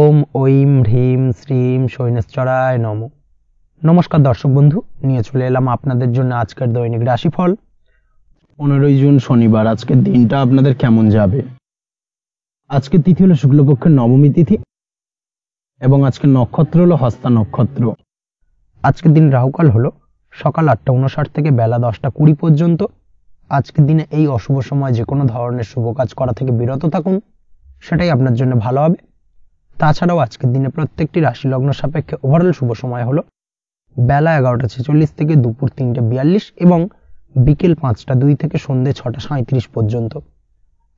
ওম ঐম হ্রিম শ্রীম শৈনেশ্বরায় নমঃ। নমস্কার দর্শক বন্ধু, নিয়ে চলে এলাম আপনাদের জন্য আজকের দৈনিক রাশিফল 15 জুন শনিবার। আজকের দিনটা আপনাদের কেমন যাবে? আজকের তিথি হলো শুক্লপক্ষের নবমী তিথি এবং আজকের নক্ষত্র হলো হস্তা নক্ষত্র। আজকের দিন রাহুকাল হলো সকাল 8:59 থেকে বেলা 10:20 পর্যন্ত। আজকের দিনে এই অশুভ সময় যে কোনো ধরনের শুভ কাজ করা থেকে বিরত থাকুন, সেটাই আপনার জন্য ভালো হবে। তাছাড়াও আজকের দিনে প্রত্যেকটি রাশি লগ্ন সাপেক্ষে ওভারঅল শুভ সময় হলো বেলা 11:46 থেকে দুপুর 3:42 এবং বিকেল 5:02 থেকে সন্ধ্যে 6:37 পর্যন্ত।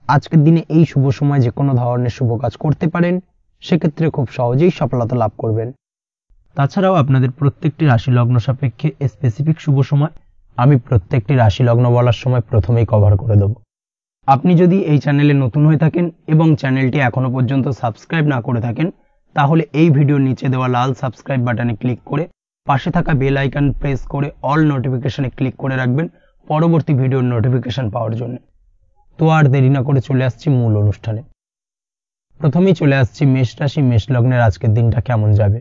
আজকের দিনে এই শুভ সময় যে কোনো ধরনের শুভ কাজ করতে পারেন, সেক্ষেত্রে খুব সহজেই সফলতা লাভ করবেন। তাছাড়াও আপনাদের প্রত্যেকটি রাশি লগ্ন সাপেক্ষে স্পেসিফিক শুভ সময় আমি প্রত্যেকটি রাশি লগ্ন বলার সময় প্রথমেই কভার করে দেব। আপনি যদি এই চ্যানেলে নতুন হয়ে থাকেন এবং চ্যানেলটি এখনো পর্যন্ত সাবস্ক্রাইব না করে থাকেন, তাহলে এই ভিডিওর নিচে দেওয়া লাল সাবস্ক্রাইব বাটনে ক্লিক করে পাশে থাকা বেল আইকন প্রেস করে অল নোটিফিকেশনে ক্লিক করে রাখবেন পরবর্তী ভিডিওর নোটিফিকেশন পাওয়ার জন্য। তো আর দেরি না করে চলে আসছি মূল অনুষ্ঠানে। প্রথমেই চলে আসছি মেষ রাশি, মেষ লগ্নের আজকের দিনটা কেমন যাবে।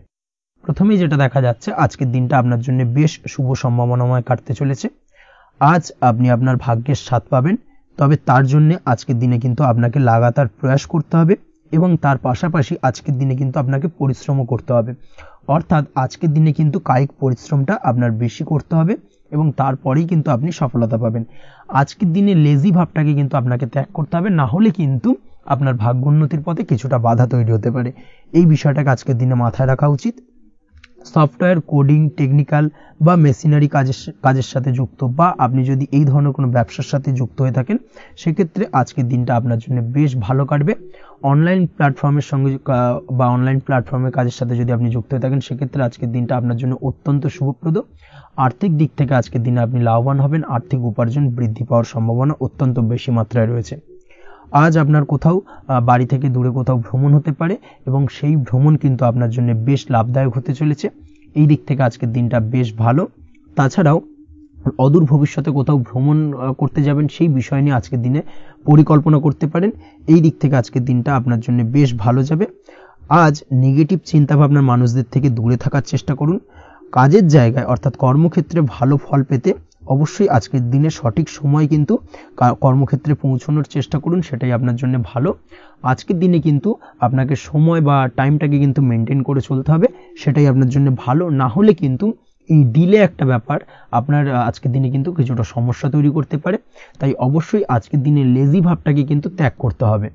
প্রথমেই যেটা দেখা যাচ্ছে, আজকের দিনটা আপনার জন্য বেশ শুভ সম্ভাবনাময় কাটতে চলেছে। আজ আপনি আপনার ভাগ্যের স্বাদ পাবেন, তবে তার জন্য আজকের দিনে কিন্তু আপনাকে লাগাতার প্রয়াস করতে হবে এবং তার পাশাপাশি আজকের দিনে কিন্তু আপনাকে পরিশ্রমও করতে হবে। অর্থাৎ আজকের দিনে কিন্তু কায়িক পরিশ্রমটা আপনার বেশি করতে হবে এবং তারপরেই কিন্তু আপনি সফলতা পাবেন। আজকের দিনে লেজি ভাবটাকে কিন্তু আপনাকে ত্যাগ করতে হবে, না হলে কিন্তু আপনার ভাগ্য উন্নতির পথে কিছুটা বাধা তৈরি হতে পারে। এই বিষয়টাকে আজকের দিনে মাথায় রাখা উচিত। সফটওয়্যার, কোডিং, টেকনিক্যাল বা মেশিনারি কাজের সাথে যুক্ত বা আপনি যদি এই ধরনের কোনো ব্যবসার সাথে যুক্ত হয়ে থাকেন, সেক্ষেত্রে আজকের দিনটা আপনার জন্য বেশ ভালো কাটবে। অনলাইন প্ল্যাটফর্মের সঙ্গে বা অনলাইন প্ল্যাটফর্মের কাজের সাথে যদি আপনি যুক্ত হয়ে থাকেন, সেক্ষেত্রে আজকের দিনটা আপনার জন্য অত্যন্ত শুভপ্রদ। আর্থিক দিক থেকে আজকের দিনে আপনি লাভবান হবেন, আর্থিক উপার্জন বৃদ্ধি পাওয়ার সম্ভাবনা অত্যন্ত বেশি মাত্রায় রয়েছে। আজ আপনার কোথাও বাড়ি থেকে দূরে কোথাও ভ্রমণ হতে পারে এবং সেই ভ্রমণ কিন্তু আপনার জন্য বেশ লাভদায়ক হতে চলেছে। এই দিক থেকে আজকের দিনটা বেশ ভালো। তাছাড়াও অদূর ভবিষ্যতে কোথাও ভ্রমণ করতে যাবেন, সেই বিষয় নিয়ে আজকের দিনে পরিকল্পনা করতে পারেন। এই দিক থেকে আজকের দিনটা আপনার জন্য বেশ ভালো যাবে। আজ নেগেটিভ চিন্তাভাবনার মানুষদের থেকে দূরে থাকার চেষ্টা করুন। কাজের জায়গায় অর্থাৎ কর্মক্ষেত্রে ভালো ফল পেতে অবশ্যই আজকের দিনে সঠিক সময় কিন্তু কর্মক্ষেত্রে পৌঁছানোর চেষ্টা করুন, সেটাই আপনার জন্য ভালো। আজকের দিনে কিন্তু আপনাকে সময় বা টাইমটাকে কিন্তু মেনটেন করে চলতে হবে, সেটাই আপনার জন্য ভালো। না হলে কিন্তু এই ডিলে একটা ব্যাপার আপনার আজকের দিনে কিন্তু কিছুটা সমস্যা তৈরি করতে পারে। তাই অবশ্যই আজকের দিনে লেজি ভাবটাকে কিন্তু ত্যাগ করতে হবে।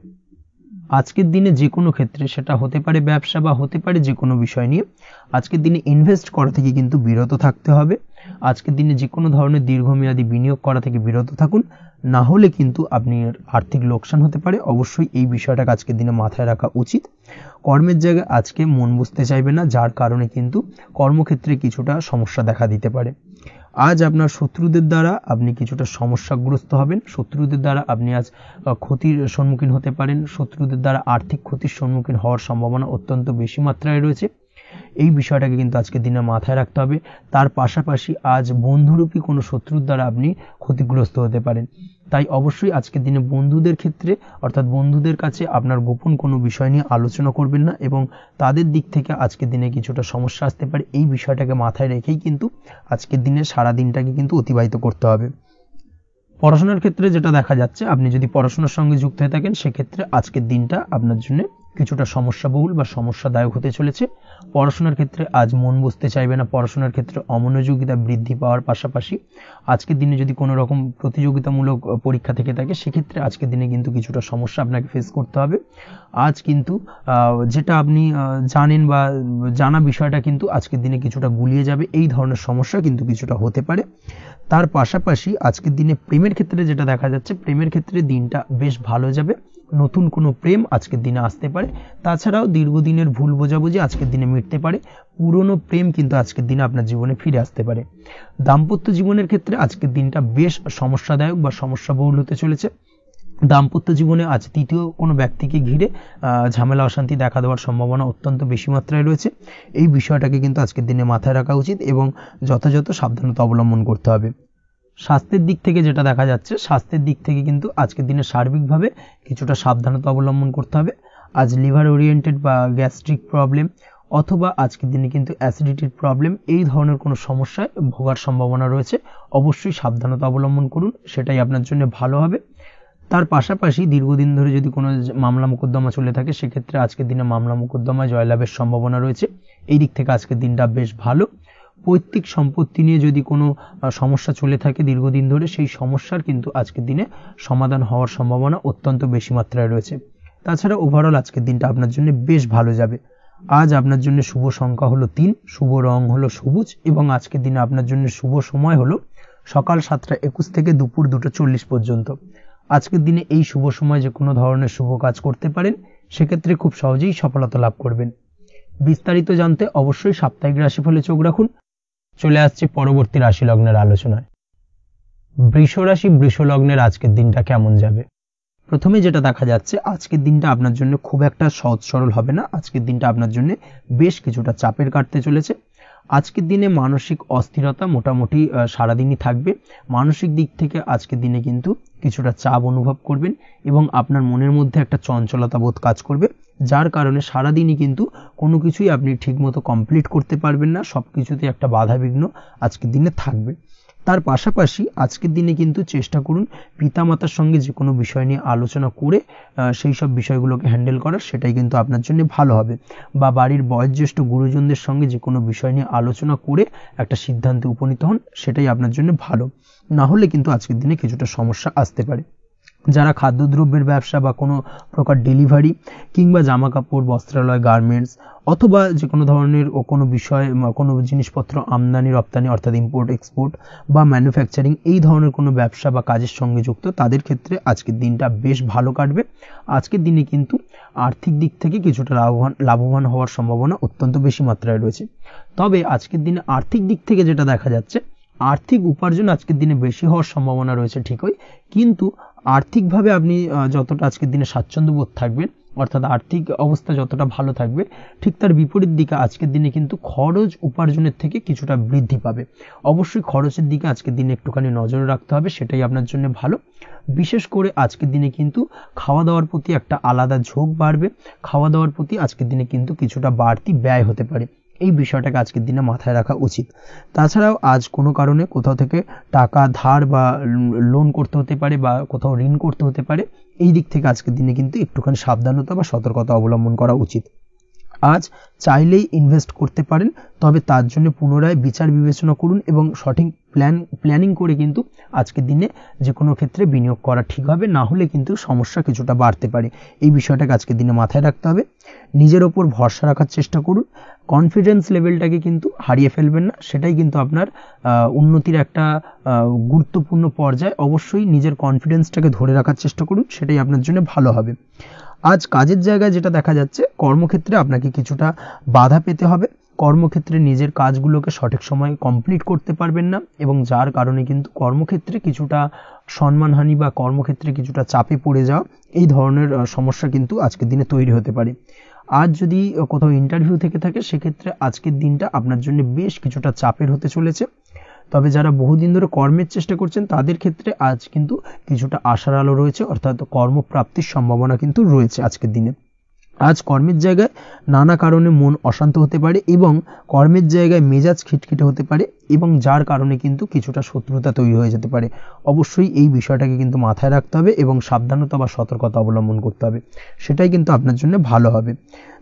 আজকের দিনে যে কোনো ক্ষেত্রে, সেটা হতে পারে ব্যবসা বা হতে পারে যে কোনো বিষয় নিয়ে, আজকের দিনে ইনভেস্ট করা থেকে কিন্তু বিরত থাকতে হবে। আজকের দিনে যে কোনো ধরনের দীর্ঘমেয়াদী বিনিয়োগ করা থেকে বিরত থাকুন, না হলে কিন্তু আপনি আর্থিক লোকসান হতে পারে। অবশ্যই এই বিষয়টাকে আজকের দিনে মাথায় রাখা উচিত। কর্মের জায়গায় আজকে মন বসতে চাইবে না, যার কারণে কিন্তু কর্মক্ষেত্রে কিছুটা সমস্যা দেখা দিতে পারে। আজ আপনার শত্রুদের দ্বারা আপনি কিছুটা সমস্যাগ্রস্ত হবেন। শত্রুদের দ্বারা আপনি আজ ক্ষতির সম্মুখীন হতে পারেন। শত্রুদের দ্বারা আর্থিক ক্ষতির সম্মুখীন হওয়ার সম্ভাবনা অত্যন্ত বেশি মাত্রায় রয়েছে। এই বিষয়টাকে কিন্তু আজকের দিনে মাথায় রাখতে হবে। তার পাশাপাশি আজ বন্ধুরূপী কোনো শত্রুর দ্বারা আপনি ক্ষতিগ্রস্ত হতে পারেন। তাই অবশ্যই আজকের দিনে বন্ধুদের ক্ষেত্রে অর্থাৎ বন্ধুদের কাছে আপনার গোপন কোনো বিষয় নিয়ে আলোচনা করবেন না এবং তাদের দিক থেকে আজকের দিনে কিছুটা সমস্যা আসতে পারে। এই বিষয়টাকে মাথায় রেখেই কিন্তু আজকের দিনে সারা দিনটাকে কিন্তু অতিবাহিত করতে হবে। পড়াশোনার ক্ষেত্রে যেটা দেখা যাচ্ছে, আপনি যদি পড়াশোনার সঙ্গে যুক্ত হয়ে থাকেন, সেক্ষেত্রে আজকের দিনটা আপনার জন্য কিছুটা সমস্যাবহুল বা সমস্যাদায়ক হতে চলেছে। পড়াশোনার ক্ষেত্রে আজ মন বসতে চাইবে না। পড়াশোনার ক্ষেত্রে অমনোযোগিতা বৃদ্ধি পাওয়ার পাশাপাশি আজকের দিনে যদি কোনো রকম প্রতিযোগিতামূলক পরীক্ষা থেকে থাকে, সেক্ষেত্রে আজকের দিনে কিন্তু কিছুটা সমস্যা আপনাকে ফেস করতে হবে। আজ কিন্তু যেটা আপনি জানেন বা জানা বিষয়টা কিন্তু আজকের দিনে কিছুটা গুলিয়ে যাবে। এই ধরনের সমস্যা কিন্তু কিছুটা হতে পারে। তার পাশাপাশি আজকের দিনে প্রেমের ক্ষেত্রে যেটা দেখা যাচ্ছে, প্রেমের ক্ষেত্রে দিনটা বেশ ভালো যাবে। নতুন কোনো প্রেম আজকের দিনে আসতে পারে। তাছাড়াও দীর্ঘদিনের ভুল বোঝাবুঝি আজকের দিনে মিটতে পারে। পুরনো প্রেম কিন্তু আজকের দিনে আপনার জীবনে ফিরে আসতে পারে। দাম্পত্য জীবনের ক্ষেত্রে আজকের দিনটা বেশ সমস্যাদায়ক বা সমস্যাবহুল হতে চলেছে। দাম্পত্য জীবনে আজ তৃতীয় কোনো ব্যক্তিকে ঘিরে ঝামেলা অশান্তি দেখা দেওয়ার সম্ভাবনা অত্যন্ত বেশি মাত্রায় রয়েছে। এই বিষয়টাকে কিন্তু আজকের দিনে মাথায় রাখা উচিত এবং যথাযথ সাবধানতা অবলম্বন করতে হবে। স্বাস্থ্যের দিক থেকে যেটা দেখা যাচ্ছে, স্বাস্থ্যের দিক থেকে কিন্তু আজকের দিনে সার্বিকভাবে কিছুটা সাবধানতা অবলম্বন করতে হবে। আজ লিভার ওরিয়েন্টেড বা গ্যাস্ট্রিক প্রবলেম অথবা আজকের দিনে কিন্তু অ্যাসিডিটির প্রবলেম, এই ধরনের কোনো সমস্যায় ভোগার সম্ভাবনা রয়েছে। অবশ্যই সাবধানতা অবলম্বন করুন, সেটাই আপনার জন্য ভালো হবে। তার পাশাপাশি দীর্ঘদিন ধরে যদি কোনো মামলা মোকদ্দমা চলে থাকে, সেক্ষেত্রে আজকের দিনে মামলা মোকদ্দমায় জয়লাভের সম্ভাবনা রয়েছে। এই দিক থেকে আজকের দিনটা বেশ ভালো। পৈতৃক সম্পত্তি নিয়ে যদি কোনো সমস্যা চলে থাকে দীর্ঘদিন ধরে, সেই সমস্যার কিন্তু আজকের দিনে সমাধান হওয়ার সম্ভাবনা অত্যন্ত বেশি মাত্রায় রয়েছে। তাছাড়া ওভারঅল আজকের দিনটা আপনার জন্য বেশ ভালো যাবে। আজ আপনার জন্য শুভ সংখ্যা হলো 3, শুভ রং হলো সবুজ এবং আজকের দিনে আপনার জন্য শুভ সময় হলো সকাল 7:21 থেকে দুপুর 2:40 পর্যন্ত। আজকের দিনে এই শুভ সময় যে কোনো ধরনের শুভ কাজ করতে পারেন, সেক্ষেত্রে খুব সহজেই সফলতা লাভ করবেন। বিস্তারিত জানতে অবশ্যই সাপ্তাহিক রাশিফলে চোখ রাখুন। চলে আসছে পরবর্তী রাশি লগ্নের আলোচনায়। বৃষ রাশি, বৃষ লগ্নের আজকের দিনটা কেমন যাবে? প্রথমে যেটা দেখা যাচ্ছে, আজকের দিনটা আপনার জন্য খুব একটা সহজ সরল হবে না। আজকের দিনটা আপনার জন্য বেশ কিছুটা চাপের কাটতে চলেছে। আজকের দিনে মানসিক অস্থিরতা মোটামুটি সারাদিনই থাকবে। মানসিক দিক থেকে আজকের দিনে কিন্তু কিছুটা চাপ অনুভব করবেন এবং আপনার মনের মধ্যে একটা চঞ্চলতা বোধ কাজ করবে, যার কারণে সারাদিনই কিন্তু কোনো কিছুই আপনি ঠিকমতো কমপ্লিট করতে পারবেন না। সব কিছুতে একটা বাধা বিঘ্ন আজকের দিনে থাকবে। তার পাশাপাশি আজকের দিনে কিন্তু চেষ্টা করুন পিতামাতার সঙ্গে যে কোনো বিষয় নিয়ে আলোচনা করে সেই সব বিষয়গুলোকে হ্যান্ডেল করার, সেটাই কিন্তু আপনার জন্য ভালো হবে। বা বাড়ির বয়োজ্যেষ্ঠ গুরুজনদের সঙ্গে যে কোনো বিষয় নিয়ে আলোচনা করে একটা সিদ্ধান্তে উপনীত হন, সেটাই আপনার জন্য ভালো। না হলে কিন্তু আজকের দিনে কিছুটা সমস্যা আসতে পারে। যারা খাদ্যদ্রব্যের ব্যবসা বা কোনো প্রকার ডেলিভারি কিংবা জামা কাপড়, বস্ত্রালয়, গার্মেন্টস অথবা যে কোনো ধরনের কোনো বিষয়, কোনো জিনিসপত্র আমদানি রপ্তানি অর্থাৎ ইম্পোর্ট এক্সপোর্ট বা ম্যানুফ্যাকচারিং, এই ধরনের কোনো ব্যবসা বা কাজের সঙ্গে যুক্ত, তাদের ক্ষেত্রে আজকের দিনটা বেশ ভালো কাটবে। আজকের দিনে কিন্তু আর্থিক দিক থেকে কিছুটা লাভবান হওয়ার সম্ভাবনা অত্যন্ত বেশি মাত্রায় রয়েছে। তবে আজকের দিনে আর্থিক দিক থেকে যেটা দেখা যাচ্ছে, আর্থিক উপার্জন আজকের দিনে বেশি হওয়ার সম্ভাবনা রয়েছে ঠিকই, কিন্তু আর্থিকভাবে আপনি যতটা আজকের দিনে স্বাচ্ছন্দ্য বোধ থাকবেন, অর্থাৎ আর্থিক অবস্থা যতটা ভালো থাকবে, ঠিক তার বিপরীত দিকে আজকের দিনে কিন্তু খরচ উপার্জনের থেকে কিছুটা বৃদ্ধি পাবে। অবশ্যই খরচের দিকে আজকের দিনে একটুখানি নজর রাখতে হবে, সেটাই আপনার জন্য ভালো। বিশেষ করে আজকের দিনে কিন্তু খাওয়া দাওয়ার প্রতি একটা আলাদা ঝোঁক বাড়বে। খাওয়া দাওয়ার প্রতি আজকের দিনে কিন্তু কিছুটা বাড়তি ব্যয় হতে পারে, এই বিষয়টাকে আজকের দিনে মাথায় রাখা উচিত। তাছাড়াও আজ কোনো কারণে কোথাও থেকে টাকা ধার বা লোন করতে হতে পারে বা কোথাও ঋণ করতে হতে পারে, এই দিক থেকে আজকের দিনে কিন্তু একটুখানি সাবধানতা বা সতর্কতা অবলম্বন করা উচিত। আজ চাইলেই ইনভেস্ট করতে পারেন, তবে তার জন্য পুনরায় বিচার বিবেচনা করুন এবং সঠিক প্ল্যানিং করে কিন্তু আজকের দিনে যে কোনো ক্ষেত্রে বিনিয়োগ করা ঠিক হবে। না হলে কিন্তু সমস্যা কিছুটা বাড়তে পারে, এই বিষয়টাকে আজকের দিনে মাথায় রাখতে হবে। নিজের ওপর ভরসা রাখার চেষ্টা করুন, কনফিডেন্স লেভেলটাকে কিন্তু হারিয়ে ফেলবেন না, সেটাই কিন্তু আপনার উন্নতির একটা গুরুত্বপূর্ণ পর্যায়। অবশ্যই নিজের কনফিডেন্সটাকে ধরে রাখার চেষ্টা করুন, সেটাই আপনার জন্য ভালো হবে। আজ কাজের জায়গায় যেটা দেখা যাচ্ছে, কর্মক্ষেত্রে আপনাকে কিছুটা বাধা পেতে হবে। কর্মক্ষেত্রে নিজের কাজগুলোকে সঠিক সময়ে কমপ্লিট করতে পারবেন না এবং যার কারণে কিন্তু কর্মক্ষেত্রে কিছুটা সম্মানহানি বা কর্মক্ষেত্রে কিছুটা চাপে পড়ে যাওয়া, এই ধরনের সমস্যা কিন্তু আজকের দিনে তৈরি হতে পারে। আজ যদি কোথাও ইন্টারভিউ থেকে থাকে, সেক্ষেত্রে আজকের দিনটা আপনার জন্য বেশ কিছুটা চাপের হতে চলেছে। তবে যারা বহুদিন ধরে কর্মের চেষ্টা করছেন, তাদের ক্ষেত্রে আজ কিন্তু কিছুটা আশার আলো রয়েছে, অর্থাৎ কর্মপ্রাপ্তির সম্ভাবনা কিন্তু রয়েছে আজকের দিনে। আজ কর্মের জায়গায় নানা কারণে মন অশান্ত হতে পারে এবং কর্মের জায়গায় মেজাজ খিটখিটে হতে পারে এবং যার কারণে কিন্তু কিছুটা শত্রুতা তৈরি হয়ে যেতে পারে। অবশ্যই এই বিষয়টাকে কিন্তু মাথায় রাখতে হবে এবং সাবধানতা বা সতর্কতা অবলম্বন করতে হবে, সেটাই কিন্তু আপনার জন্য ভালো হবে।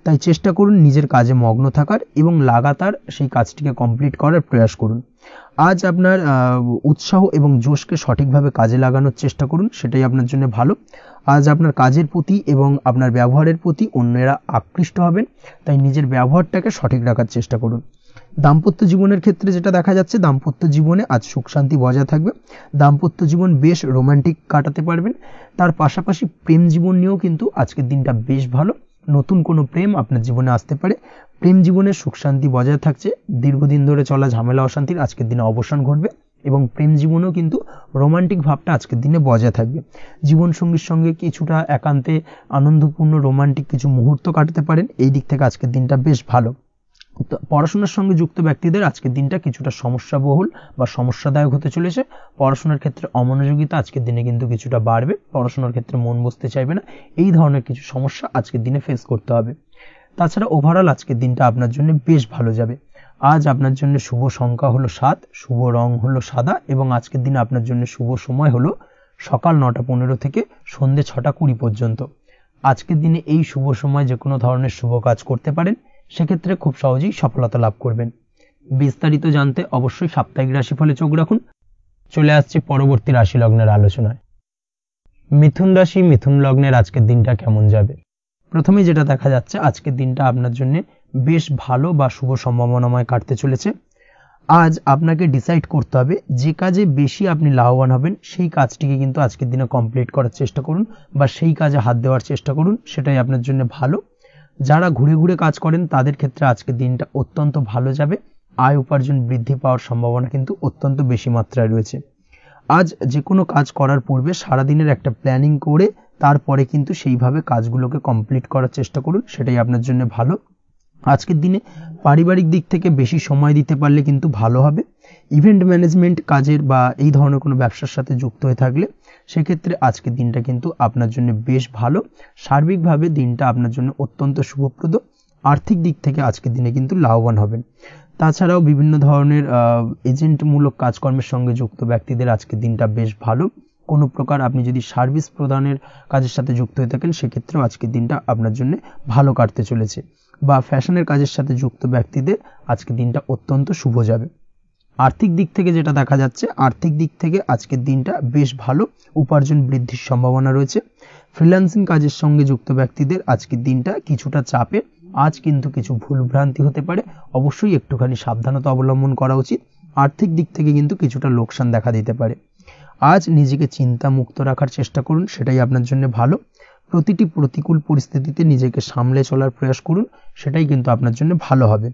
তাই চেষ্টা করুন নিজের কাজে মগ্ন থাকার এবং লাগাতার সেই কাজটিকে কমপ্লিট করার প্রয়াস করুন। আজ আপনার উৎসাহ এবং জোশকে সঠিকভাবে কাজে লাগানোর চেষ্টা করুন, সেটাই আপনার জন্য ভালো। আজ আপনার কাজের প্রতি এবং আপনার ব্যবহারের প্রতি অন্যেরা আকৃষ্ট হবেন, তাই নিজের ব্যবহারটাকে সঠিক রাখার চেষ্টা করুন। দাম্পত্য জীবনের ক্ষেত্রে যেটা দেখা যাচ্ছে, দাম্পত্য জীবনে আজ সুখ শান্তি বজায় থাকবে। দাম্পত্য জীবন বেশ রোমান্টিক কাটাতে পারবেন। তার পাশাপাশি প্রেম জীবন নিয়েও কিন্তু আজকের দিনটা বেশ ভালো। নতুন কোনো প্রেম আপনার জীবনে আসতে পারে। প্রেম জীবনে সুখ শান্তি বজায় থাকছে। দীর্ঘদিন ধরে চলা ঝামেলা অশান্তির আজকের দিনে অবসান ঘটবে এবং প্রেম জীবনেও কিন্তু রোমান্টিক ভাবটা আজকের দিনে বজায় থাকবে। জীবনসঙ্গীর সঙ্গে কিছুটা একান্তে আনন্দপূর্ণ রোমান্টিক কিছু মুহূর্ত কাটাতে পারেন, এই দিক থেকে আজকের দিনটা বেশ ভালো। তো পড়াশোনার সঙ্গে যুক্ত ব্যক্তিদের আজকের দিনটা কিছুটা সমস্যাবহুল বা সমস্যাদায়ক হতে চলেছে। পড়াশোনার ক্ষেত্রে অমনোযোগিতা আজকের দিনে কিন্তু কিছুটা বাড়বে, পড়াশোনার ক্ষেত্রে মন বসতে চাইবে না, এই ধরনের কিছু সমস্যা আজকের দিনে ফেস করতে হবে। তাছাড়া ওভারঅল আজকের দিনটা আপনার জন্য বেশ ভালো যাবে। আজ আপনার জন্য শুভ সংখ্যা হলো 7, শুভ রং হলো সাদা এবং আজকের দিনে আপনার জন্য শুভ সময় হলো সকাল 9:15 থেকে সন্ধ্যে 6:20 পর্যন্ত। আজকের দিনে এই শুভ সময় যে কোনো ধরনের শুভ কাজ করতে পারেন, সেক্ষেত্রে খুব সহজেই সফলতা লাভ করবেন। বিস্তারিত জানতে অবশ্যই সাপ্তাহিক রাশিফলে চোখ রাখুন। চলে আসছে পরবর্তী রাশি লগ্নের আলোচনায়। মিথুন রাশি, মিথুন লগ্নের আজকের দিনটা কেমন যাবে? প্রথমে যেটা দেখা যাচ্ছে, আজকের দিনটা আপনার জন্য বেশ ভালো বা শুভ সম্ভাবনাময় কাটতে চলেছে। আজ আপনাকে ডিসাইড করতে হবে যে কাজে বেশি আপনি লাভবান হবেন সেই কাজটিকে কিন্তু আজকের দিনে কমপ্লিট করার চেষ্টা করুন বা সেই কাজে হাত দেওয়ার চেষ্টা করুন, সেটাই আপনার জন্য ভালো। যারা ঘুরে ঘুরে কাজ করেন তাদের ক্ষেত্রে আজকের দিনটা অত্যন্ত ভালো যাবে। আয় উপার্জন বৃদ্ধি পাওয়ার সম্ভাবনা কিন্তু অত্যন্ত বেশি মাত্রায় রয়েছে। আজ যে কোনো কাজ করার পূর্বে সারাদিনের একটা প্ল্যানিং করে তারপরে কিন্তু সেইভাবে কাজগুলোকে কমপ্লিট করার চেষ্টা করুন, সেটাই আপনার জন্য ভালো। আজকের দিনে পারিবারিক দিক থেকে বেশি সময় দিতে পারলে কিন্তু ভালো হবে। ইভেন্ট ম্যানেজমেন্ট কাজের বা এই ধরনের কোনো ব্যবসার সাথে যুক্ত হয়ে থাকলে সেক্ষেত্রে আজকের দিনটা কিন্তু আপনার জন্য বেশ ভালো। সার্বিকভাবে দিনটা আপনার জন্য অত্যন্ত শুভপ্রদ। আর্থিক দিক থেকে আজকের দিনে কিন্তু লাভবান হবেন। তাছাড়াও বিভিন্ন ধরনের এজেন্টমূলক কাজকর্মের সঙ্গে যুক্ত ব্যক্তিদের আজকের দিনটা বেশ ভালো। কোনো প্রকার আপনি যদি সার্ভিস প্রদানের কাজের সাথে যুক্ত হয়ে থাকেন সেক্ষেত্রেও আজকের দিনটা আপনার জন্য ভালো কাটতে চলেছে। বা ফ্যাশনের কাজের সাথে যুক্ত ব্যক্তিদের আজকের দিনটা অত্যন্ত শুভ যাবে। আর্থিক দিক থেকে যেটা দেখা যাচ্ছে, আর্থিক দিক থেকে আজকের দিনটা বেশ ভালো, উপার্জন বৃদ্ধির সম্ভাবনা রয়েছে। ফ্রিল্যান্সিং কাজের সঙ্গে যুক্ত ব্যক্তিদের আজকের দিনটা কিছুটা চাপে। আজ কিন্তু কিছু ভুলভ্রান্তি হতে পারে, অবশ্যই একটুখানি সাবধানতা অবলম্বন করা উচিত। আর্থিক দিক থেকে কিন্তু কিছুটা লোকসান দেখা দিতে পারে। আজ নিজেকে চিন্তা মুক্ত রাখার চেষ্টা করুন, সেটাই আপনার জন্য ভালো। প্রতিটি প্রতিকূল পরিস্থিতিতে নিজেকে সামলে চলার প্রয়াস করুন, সেটাই কিন্তু আপনার জন্য ভালো হবে।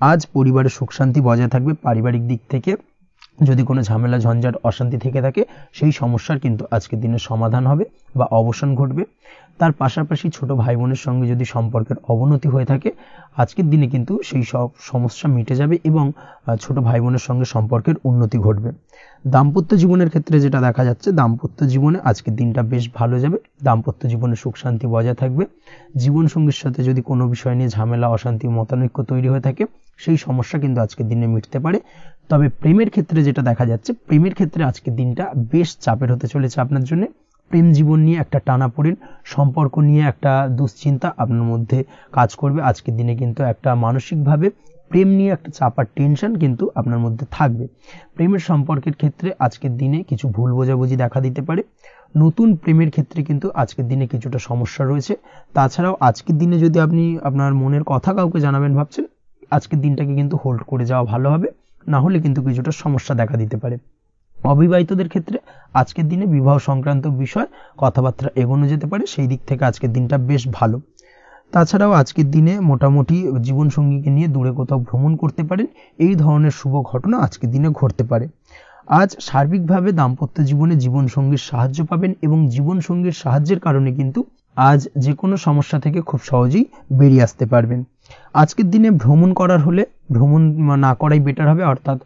আজ পরিবারের সুখ শান্তি বজায় থাকবে। পারিবারিক দিক থেকে যদি কোনো ঝামেলা ঝঞ্ঝাট অশান্তি থেকে থাকে সেই সমস্যার কিন্তু আজকের দিনে সমাধান হবে বা অবসান ঘটবে। তার পাশাপাশি ছোট ভাই বোনের সঙ্গে যদি সম্পর্কের অবনতি হয়ে থাকে আজকের দিনে কিন্তু সেই সব সমস্যা মিটে যাবে এবং ছোট ভাই বোনের সঙ্গে সম্পর্কের উন্নতি ঘটবে। দাম্পত্য জীবনের ক্ষেত্রে যেটা দেখা যাচ্ছে, দাম্পত্য জীবনে আজকের দিনটা বেশ ভালো যাবে। দাম্পত্য জীবনে সুখ শান্তি বজায় থাকবে। জীবন সঙ্গীর সাথে যদি কোনো বিষয় নিয়ে ঝামেলা অশান্তি মতানৈক্য তৈরি হয়ে থাকে সেই সমস্যা কিন্তু আজকের দিনে মিটতে পারে। তবে প্রেমের ক্ষেত্রে যেটা দেখা যাচ্ছে, প্রেমের ক্ষেত্রে আজকের দিনটা বেশ চাপের হতে চলেছে আপনার জন্য। প্রেম জীবন নিয়ে একটা টানাপোড়েন, সম্পর্ক নিয়ে একটা দুশ্চিন্তা আপনার মধ্যে কাজ করবে। আজকের দিনে কিন্তু একটা মানসিকভাবে প্রেম নিয়ে একটা চাপার টেনশন কিন্তু আপনার মধ্যে থাকবে। প্রেমের সম্পর্কের ক্ষেত্রে আজকের দিনে কিছু ভুল বোঝাবুঝি দেখা দিতে পারে। নতুন প্রেমের ক্ষেত্রে কিন্তু আজকের দিনে কিছুটা সমস্যা রয়েছে। তাছাড়াও আজকের দিনে যদি আপনি আপনার মনের কথা কাউকে জানাবেন ভাবছেন, আজকের দিনটাকে কিন্তু হোল্ড করে যাওয়া ভালো হবে, না হলে কিন্তু কিছুটা সমস্যা দেখা দিতে পারে। অবিবাহিতদের ক্ষেত্রে আজকের দিনে বিবাহ সংক্রান্ত বিষয় কথাবার্তা এগোনো যেতে পারে, সেই দিক থেকে আজকের দিনটা বেশ ভালো। তাছাড়াও আজকের দিনে মোটামুটি জীবনসঙ্গীকে নিয়ে দূরে কোথাও ভ্রমণ করতে পারেন, এই ধরনের শুভ ঘটনা আজকের দিনে ঘটতে পারে। আজ সার্বিকভাবে দাম্পত্য জীবনে জীবনসঙ্গীর সাহায্য পাবেন এবং জীবনসঙ্গীর সাহায্যের কারণে কিন্তু আজ যে কোনো সমস্যা থেকে খুব সহজেই বেরিয়ে আসতে পারবেন। আজকের দিনে ভ্রমণ করার হলে ভ্রমণ না করাই বেটার হবে, অর্থাৎ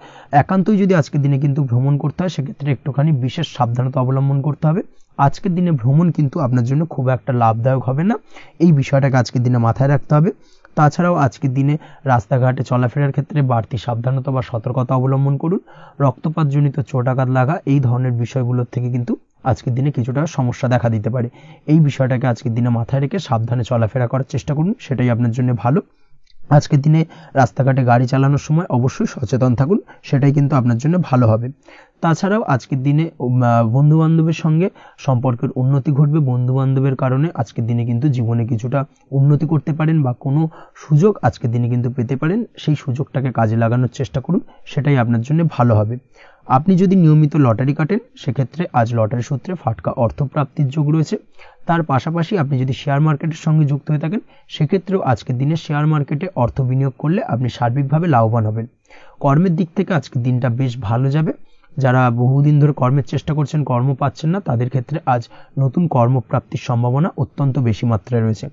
একান্তই যদি আজকের দিনে কিন্তু ভ্রমণ করতে হয় সেক্ষেত্রে একটুখানি বিশেষ সাবধানতা অবলম্বন করতে হবে। আজকের দিনে ভ্রমণ কিন্তু আপনার জন্য খুব একটা লাভদায়ক হবে না, এই বিষয়টাকে আজকের দিনে মাথায় রাখতে হবে। তাছাড়াও আজকের দিনে রাস্তাঘাটে চলাফেরার ক্ষেত্রে বাড়তি সাবধানতা বা সতর্কতা অবলম্বন করুন। রক্তপাতজনিত চোটাঘাত লাগা এই ধরনের বিষয়গুলোর থেকে কিন্তু আজকের দিনে কিছুটা সমস্যা দেখা দিতে পারে। এই বিষয়টাকে আজকের দিনে মাথায় রেখে সাবধানে চলাফেরা করার চেষ্টা করুন, সেটাই আপনার জন্য ভালো। আজকের দিনে রাস্তাঘাটে গাড়ি চালানোর সময় অবশ্যই সচেতন থাকুন, সেটাই কিন্তু আপনার জন্য ভালো হবে। তাছাড়াও আজকের দিনে বন্ধু বান্ধবের সঙ্গে সম্পর্কের উন্নতি ঘটবে। বন্ধু বান্ধবের কারণে আজকের দিনে কিন্তু জীবনে কিছুটা উন্নতি করতে পারেন বা কোনো সুযোগ আজকের দিনে কিন্তু পেতে পারেন, সেই সুযোগটাকে কাজে লাগানোর চেষ্টা করুন, সেটাই আপনার জন্য ভালো হবে। আপনি যদি নিয়মিত লটারি কাটেন সেক্ষেত্রে আজ লটারি সূত্রে ফাটকা অর্থপ্রাপ্তির যোগ রয়েছে। তার পাশাপাশি আপনি যদি শেয়ার মার্কেটের সঙ্গে যুক্ত হয়ে থাকেন সেক্ষেত্রেও আজকের দিনে শেয়ার মার্কেটে অর্থ বিনিয়োগ করলে আপনি সার্বিকভাবে লাভবান হবেন। কর্মের দিক থেকে আজকের দিনটা বেশ ভালো যাবে। যারা বহুদিন ধরে কর্মের চেষ্টা করছেন, কর্ম পাচ্ছেন না, তাদের ক্ষেত্রে আজ নতুন কর্মপ্রাপ্তির সম্ভাবনা অত্যন্ত বেশি মাত্রায় রয়েছে।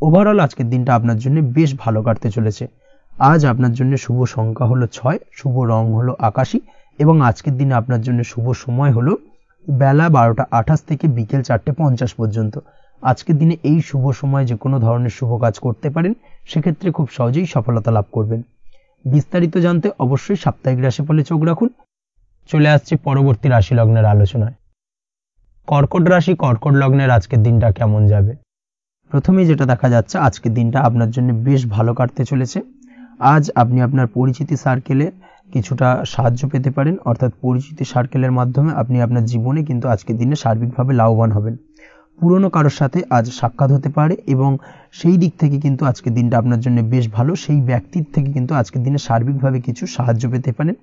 ওভারঅল আজকের দিনটা আপনার জন্য বেশ ভালো কাটতে চলেছে। আজ আপনার জন্য শুভ সংখ্যা হলো 6, শুভ রং হলো আকাশী এবং আজকের দিনে আপনার জন্য শুভ সময় হলো বেলা 12:28 থেকে বিকেল 4:50 পর্যন্ত। আজকের দিনে এই শুভ সময় যে কোনো ধরনের শুভ কাজ করতে পারেন, সেক্ষেত্রে খুব সহজেই সফলতা লাভ করবেন। বিস্তারিত জানতে অবশ্যই সাপ্তাহিক রাশিফলে চোখ রাখুন। চলে আসছে পরবর্তী রাশি লগ্নের আলোচনায়। কর্কট রাশি, কর্কট লগ্নের আজকের দিনটা কেমন যাবে? প্রথমেই যেটা দেখা যাচ্ছে, আজকের দিনটা আপনার জন্য বেশ ভালো কাটতে চলেছে। আজ আপনি আপনার পরিচিতি সার্কেলে কিছুটা সাহায্য পেতে পারেন, অর্থাৎ পরিচিতি সার্কেলের মাধ্যমে আপনি আপনার জীবনে কিন্তু আজকের দিনে সার্বিকভাবে লাভবান হবেন। পুরনো কারোর সাথে আজ সাক্ষাৎ হতে পারে এবং সেই দিক থেকে কিন্তু আজকের দিনটা আপনার জন্য বেশ ভালো। সেই ব্যক্তির থেকে কিন্তু আজকের দিনে সার্বিকভাবে কিছু সাহায্য পেতে পারেন।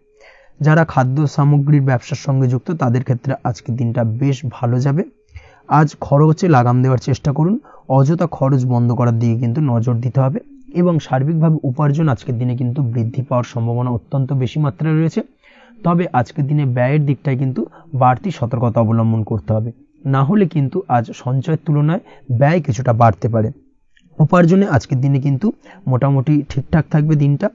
যারা খাদ্য সামগ্রীর ব্যবসার সঙ্গে যুক্ত, তাদের ক্ষেত্রে আজকের দিনটা বেশ ভালো যাবে। আজ খরচে লাগাম দেওয়ার চেষ্টা করুন, অযথা খরচ বন্ধ করার দিকে কিন্তু নজর দিতে হবে এবং সার্বিকভাবে উপার্জন আজকের দিনে কিন্তু বৃদ্ধি পাওয়ার সম্ভাবনা অত্যন্ত বেশি মাত্রায় রয়েছে। তবে আজকের দিনে ব্যয়ের দিকটায় কিন্তু বাড়তি সতর্কতা অবলম্বন করতে হবে, না হলে কিন্তু আজ সঞ্চয়ের তুলনায় ব্যয় কিছুটা বাড়তে পারে। উপার্জনে আজকের দিনে কিন্তু মোটামুটি ঠিকঠাক থাকবে দিনটা।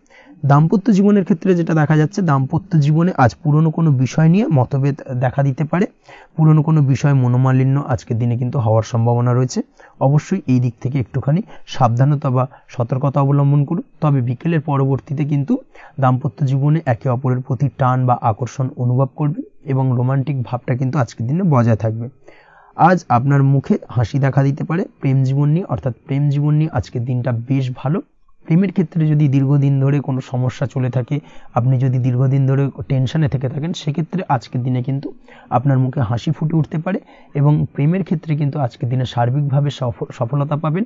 দাম্পত্য জীবনের ক্ষেত্রে যেটা দেখা যাচ্ছে, দাম্পত্য জীবনে আজ পুরনো কোনো বিষয় নিয়ে মতভেদ দেখা দিতে পারে, পুরনো কোনো বিষয় মনোমালিন্য আজকের দিনে কিন্তু হওয়ার সম্ভাবনা রয়েছে। অবশ্যই এই দিক থেকে একটুখানি সাবধানতা বা সতর্কতা অবলম্বন করুন। তবে বিকেলের পরবর্তীতে কিন্তু দাম্পত্য জীবনে একে অপরের প্রতি টান বা আকর্ষণ অনুভব করবে এবং রোমান্টিক ভাবটা কিন্তু আজকের দিনে বজায় থাকবে। আজ আপনার মুখে হাসি দেখা দিতে পারে। প্রেম জীবন নিয়ে, অর্থাৎ প্রেম জীবন নিয়ে আজকের দিনটা বেশ ভালো। প্রেমের ক্ষেত্রে যদি দীর্ঘদিন ধরে কোনো সমস্যা চলে থাকে, আপনি যদি দীর্ঘদিন ধরে টেনশনে থেকে থাকেন, সেক্ষেত্রে আজকের দিনে কিন্তু আপনার মুখে হাসি ফুটে উঠতে পারে এবং প্রেমের ক্ষেত্রে কিন্তু আজকের দিনে সার্বিকভাবে সফলতা পাবেন।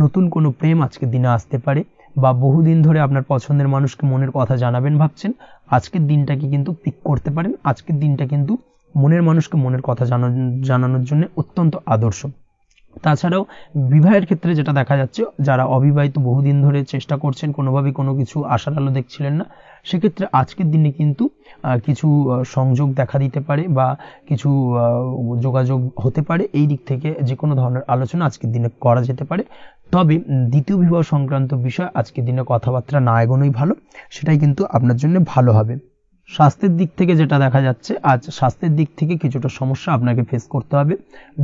নতুন কোনো প্রেম আজকের দিনে আসতে পারে বা বহুদিন ধরে আপনার পছন্দের মানুষকে মনের কথা জানাবেন ভাবছেন, আজকের দিনটাকে কিন্তু পিক করতে পারেন। আজকের দিনটা কিন্তু মনের মানুষকে মনের কথা জানানোর জন্য অত্যন্ত আদর্শ। তাছাড়াও বিবাহের ক্ষেত্রে যেটা দেখা যাচ্ছে, যারা অবিবাহিত বহুদিন ধরে চেষ্টা করছেন, কোনোভাবে কোনো কিছু আশার আলো দেখছিলেন না, সেক্ষেত্রে আজকের দিনে কিন্তু কিছু সংযোগ দেখা দিতে পারে বা কিছু যোগাযোগ হতে পারে। এই দিক থেকে যে কোনো ধরনের আলোচনা আজকের দিনে করা যেতে পারে। তবে দ্বিতীয় বিবাহ সংক্রান্ত বিষয় আজকের দিনে কথাবার্তা না এগোনোই ভালো, সেটাই কিন্তু আপনার জন্য ভালো হবে। স্বাস্থ্যের দিক থেকে যেটা দেখা যাচ্ছে, আজ স্বাস্থ্যের দিক থেকে কিছুটা সমস্যা আপনাকে ফেস করতে হবে।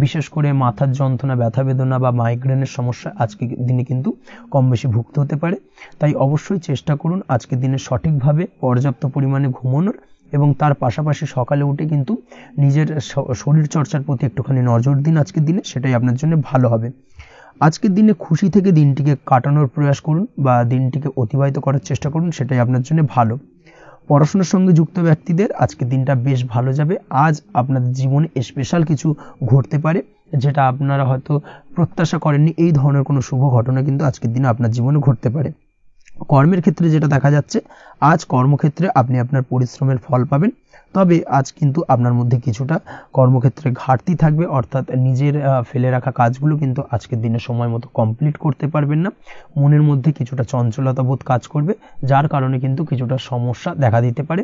বিশেষ করে মাথার যন্ত্রণা, ব্যথা বেদনা বা মাইগ্রেনের সমস্যা আজকের দিনে কিন্তু কম বেশি ভুগতে হতে পারে। তাই অবশ্যই চেষ্টা করুন আজকের দিনে সঠিকভাবে পর্যাপ্ত পরিমাণে ঘুমানোর এবং তার পাশাপাশি সকালে উঠে কিন্তু নিজের শরীর চর্চার প্রতি একটুখানি নজর দিন আজকের দিনে, সেটাই আপনার জন্য ভালো হবে। আজকের দিনে খুশি থেকে দিনটিকে কাটানোর প্রয়াস করুন বা দিনটিকে অতিবাহিত করার চেষ্টা করুন, সেটাই আপনার জন্য ভালো। পড়াশোনার সঙ্গে যুক্ত ব্যক্তিদের আজকের দিনটা বেশ ভালো যাবে। আজ আপনাদের জীবনে স্পেশাল কিছু ঘটতে পারে, যেটা আপনারা হয়তো প্রত্যাশা করেননি। এই ধরনের কোনো শুভ ঘটনা কিন্তু আজকের দিনে আপনার জীবনে ঘটতে পারে। কর্মের ক্ষেত্রে যেটা দেখা যাচ্ছে, আজ কর্মক্ষেত্রে আপনি আপনার পরিশ্রমের ফল পাবেন। তবে আজ কিন্তু আপনার মধ্যে কিছুটা কর্মক্ষেত্রে ঘাটতি থাকবে, অর্থাৎ নিজের ফেলে রাখা কাজগুলো কিন্তু আজকের দিনে সময় মতো কমপ্লিট করতে পারবেন না। মনের মধ্যে কিছুটা চঞ্চলতা বোধ কাজ করবে, যার কারণে কিন্তু কিছুটা সমস্যা দেখা দিতে পারে।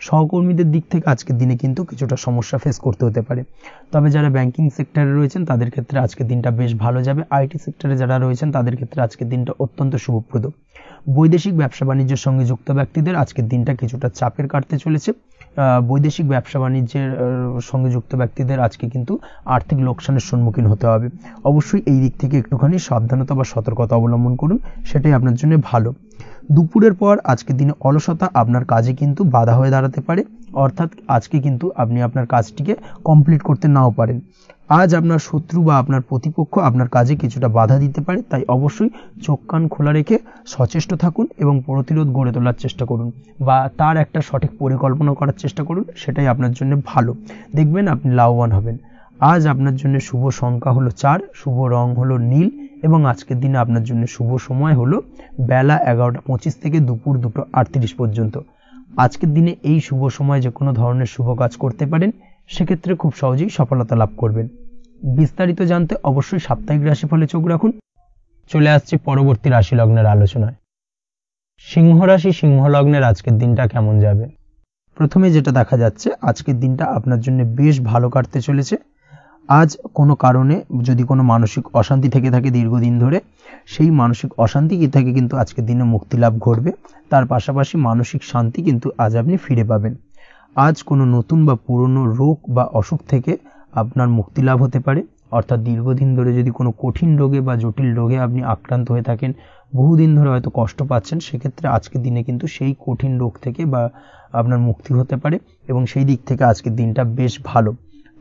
সহকর্মীদের দিক থেকে আজকের দিনে কিন্তু কিছুটা সমস্যা ফেস করতে হতে পারে। তবে যারা ব্যাংকিং সেক্টরে রয়েছেন তাদের ক্ষেত্রে আজকের দিনটা বেশ ভালো যাবে। আইটি সেক্টরে যারা রয়েছেন তাদের ক্ষেত্রে আজকের দিনটা অত্যন্ত শুভপ্রদ। বৈদেশিক ব্যবসা বাণিজ্যের সঙ্গে যুক্ত ব্যক্তিদের আজকের দিনটা কিছুটা চাপের কাটতে চলেছে। বৈদেশিক ব্যবসা বাণিজ্যের সঙ্গে যুক্ত ব্যক্তিদের আজকে কিন্তু আর্থিক লোকসানের সম্মুখীন হতে হবে। অবশ্যই এই দিক থেকে একটুখানি সাবধানতা বা সতর্কতা অবলম্বন করুন, সেটাই আপনার জন্য ভালো। দুপুরের পর আজকের দিনে অলসতা আপনার কাজে কিন্তু বাধা হয়ে দাঁড়াতে পারে, অর্থাৎ আজকে কিন্তু আপনি আপনার কাজটিকে কমপ্লিট করতে নাও পারেন। আজ আপনার শত্রু বা আপনার প্রতিপক্ষ আপনার কাজে কিছুটা বাধা দিতে পারে, তাই অবশ্যই চোখ কান খোলা রেখে সচেষ্ট থাকুন এবং প্রতিরোধ গড়ে তোলার চেষ্টা করুন বা তার একটা সঠিক পরিকল্পনা করার চেষ্টা করুন, সেটাই আপনার জন্য ভালো। দেখবেন আপনি লাভবান হবেন। আজ আপনার জন্য শুভ সংখ্যা হলো 4, শুভ রং হলো নীল এবং আজকের দিনে আপনার জন্য শুভ সময় হলো বেলা 11:25 থেকে দুপুর 2:38 পর্যন্ত। আজকের দিনে এই শুভ সময় যে কোনো ধরনের শুভ কাজ করতে পারেন, সেক্ষেত্রে খুব সহজেই সফলতা লাভ করবেন। বিস্তারিত জানতে অবশ্যই সাপ্তাহিক রাশিফলে চোখ রাখুন। চলে আসছে পরবর্তী রাশি লগ্নের আলোচনায়। সিংহ রাশি, সিংহ লগ্নের আজকের দিনটা কেমন যাবে? প্রথমে যেটা দেখা যাচ্ছে, আজকের দিনটা আপনার জন্য বেশ ভালো কাটতে চলেছে। আজ কোনো কারণে যদি কোনো মানসিক অশান্তি থেকে থাকে দীর্ঘদিন ধরে, সেই মানসিক অশান্তি থেকে কিন্তু আজকের দিনে মুক্তি লাভ ঘটবে। তার পাশাপাশি মানসিক শান্তি কিন্তু আজ আপনি ফিরে পাবেন। আজ কোনো নতুন বা পুরনো রোগ বা অসুখ থেকে আপনার মুক্তি লাভ হতে পারে, অর্থাৎ দীর্ঘদিন ধরে যদি কোনো কঠিন রোগে বা জটিল রোগে আপনি আক্রান্ত হয়ে থাকেন, বহুদিন ধরে হয়তো কষ্ট পাচ্ছেন, সেক্ষেত্রে আজকের দিনে কিন্তু সেই কঠিন রোগ থেকে বা আপনার মুক্তি হতে পারে এবং সেই দিক থেকে আজকের দিনটা বেশ ভালো।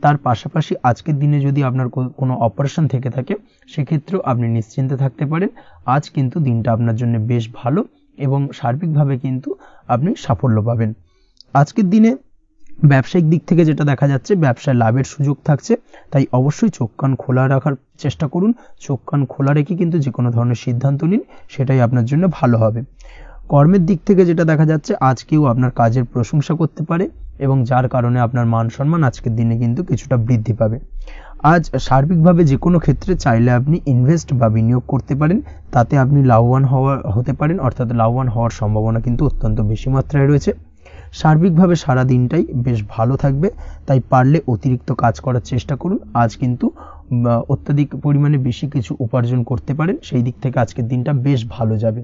তার পাশাপাশি আজকের দিনে যদি আপনার কোনো অপারেশন থেকে থাকে, সেক্ষেত্রেও আপনি নিশ্চিন্তে থাকতে পারেন। আজ কিন্তু দিনটা আপনার জন্য বেশ ভালো এবং সার্বিকভাবে কিন্তু আপনি সাফল্য পাবেন। আজকের দিনে ব্যবসায়িক দিক থেকে যেটা দেখা যাচ্ছে, ব্যবসায় লাভের সুযোগ থাকছে, তাই অবশ্যই চোখ কান খোলা রাখার চেষ্টা করুন। চোখ কান খোলা রেখে কিন্তু যে কোনো ধরনের সিদ্ধান্ত নিন, সেটাই আপনার জন্য ভালো হবে। কর্মের দিক থেকে যেটা দেখা যাচ্ছে, আজ কেউ আপনার কাজের প্রশংসা করতে পারে এবং যার কারণে আপনার মান সম্মান আজকের দিনে কিন্তু কিছুটা বৃদ্ধি পাবে। আজ সার্বিকভাবে যে কোনো ক্ষেত্রে চাইলে আপনি ইনভেস্ট বা বিনিয়োগ করতে পারেন, তাতে আপনি লাভবান হতে পারেন, অর্থাৎ লাভবান হওয়ার সম্ভাবনা কিন্তু অত্যন্ত বেশি মাত্রায় রয়েছে। সার্বিকভাবে সারা দিনটাই বেশ ভালো থাকবে, তাই পারলে অতিরিক্ত কাজ করার চেষ্টা করুন। আজ কিন্তু অত্যাধিক পরিমাণে বেশি কিছু উপার্জন করতে পারেন, সেই দিক থেকে আজকের দিনটা বেশ ভালো যাবে।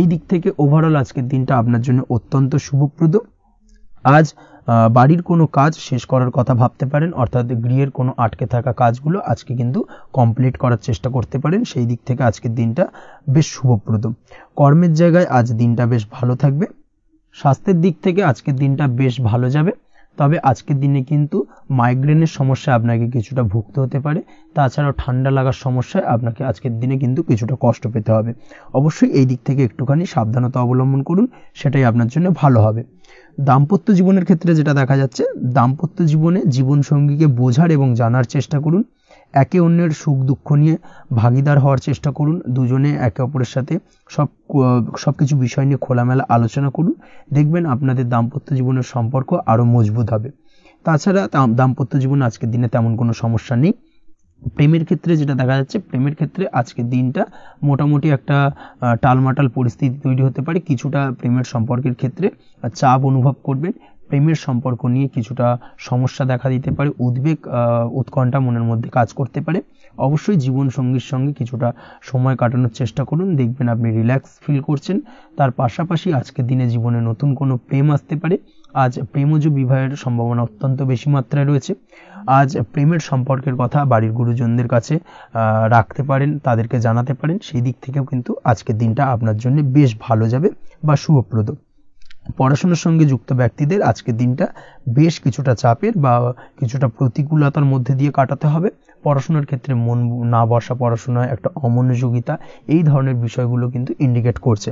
এই দিক থেকে ওভারঅল আজকের দিনটা আপনার জন্য অত্যন্ত শুভপ্রদ। আজ বাড়ির কোনো কাজ শেষ করার কথা ভাবতে পারেন, অর্থাৎ গৃহের কোনো আটকে থাকা কাজগুলো আজকে কিন্তু কমপ্লিট করার চেষ্টা করতে পারেন, সেই দিক থেকে আজকের দিনটা বেশ শুভপ্রদ। কর্মের জায়গায় আজ দিনটা বেশ ভালো থাকবে। স্বাস্থ্যের দিক থেকে আজকের দিনটা বেশ ভালো যাবে, তবে আজকের দিনে কিন্তু মাইগ্রেনের সমস্যা আপনাকে কিছুটা ভুগতে হতে পারে। তাছাড়াও ঠান্ডা লাগার সমস্যায় আপনাকে আজকের দিনে কিন্তু কিছুটা কষ্ট পেতে হবে। অবশ্যই এই দিক থেকে একটুখানি সাবধানতা অবলম্বন করুন, সেটাই আপনার জন্য ভালো হবে। দাম্পত্য জীবনের ক্ষেত্রে যেটা দেখা যাচ্ছে, দাম্পত্য জীবনে জীবনসঙ্গীকে বোঝার এবং জানার চেষ্টা করুন। একে অন্যের সুখ দুঃখ নিয়ে ভাগিদার হওয়ার চেষ্টা করুন। দুজনে একে অপরের সাথে সবকিছু বিষয় নিয়ে খোলামেলা আলোচনা করুন। দেখবেন আপনাদের দাম্পত্য জীবনের সম্পর্ক আরো মজবুত হবে। তাছাড়া দাম্পত্য জীবনে আজকের দিনে তেমন কোনো সমস্যা নেই। প্রেমের ক্ষেত্রে যেটা দেখা যাচ্ছে, প্রেমের ক্ষেত্রে আজকের দিনটা মোটামুটি একটা টালমাটাল পরিস্থিতি তৈরি হতে পারে। কিছুটা প্রেমের সম্পর্কের ক্ষেত্রে চাপ অনুভব করবেন। প্রেমের সম্পর্ক নিয়ে কিছুটা সমস্যা দেখা দিতে পারে, উদ্বেগ উৎকণ্ঠা মনের মধ্যে কাজ করতে পারে। অবশ্যই জীবন সঙ্গীর সঙ্গে কিছুটা সময় কাটানোর চেষ্টা করুন, দেখবেন আপনি রিল্যাক্স ফিল করছেন। তার পাশাপাশি আজকের দিনে জীবনে নতুন কোনো প্রেম আসতে পারে। আজ প্রেমজ বিবাহের সম্ভাবনা অত্যন্ত বেশি মাত্রায় রয়েছে। আজ প্রেমের সম্পর্কের কথা বাড়ির গুরুজনদের কাছে রাখতে পারেন, তাদেরকে জানাতে পারেন, সেই দিক থেকেও কিন্তু আজকের দিনটা আপনার জন্য বেশ ভালো যাবে বা শুভপ্রদ। পড়াশোনার সঙ্গে যুক্ত ব্যক্তিদের আজকের দিনটা বেশ কিছুটা চাপের বা কিছুটা প্রতিকূলতার মধ্যে দিয়ে কাটাতে হবে। পড়াশোনার ক্ষেত্রে মন না বসা, পড়াশোনায় একটা অমনোযোগিতা, এই ধরনের বিষয়গুলো কিন্তু ইন্ডিকেট করছে।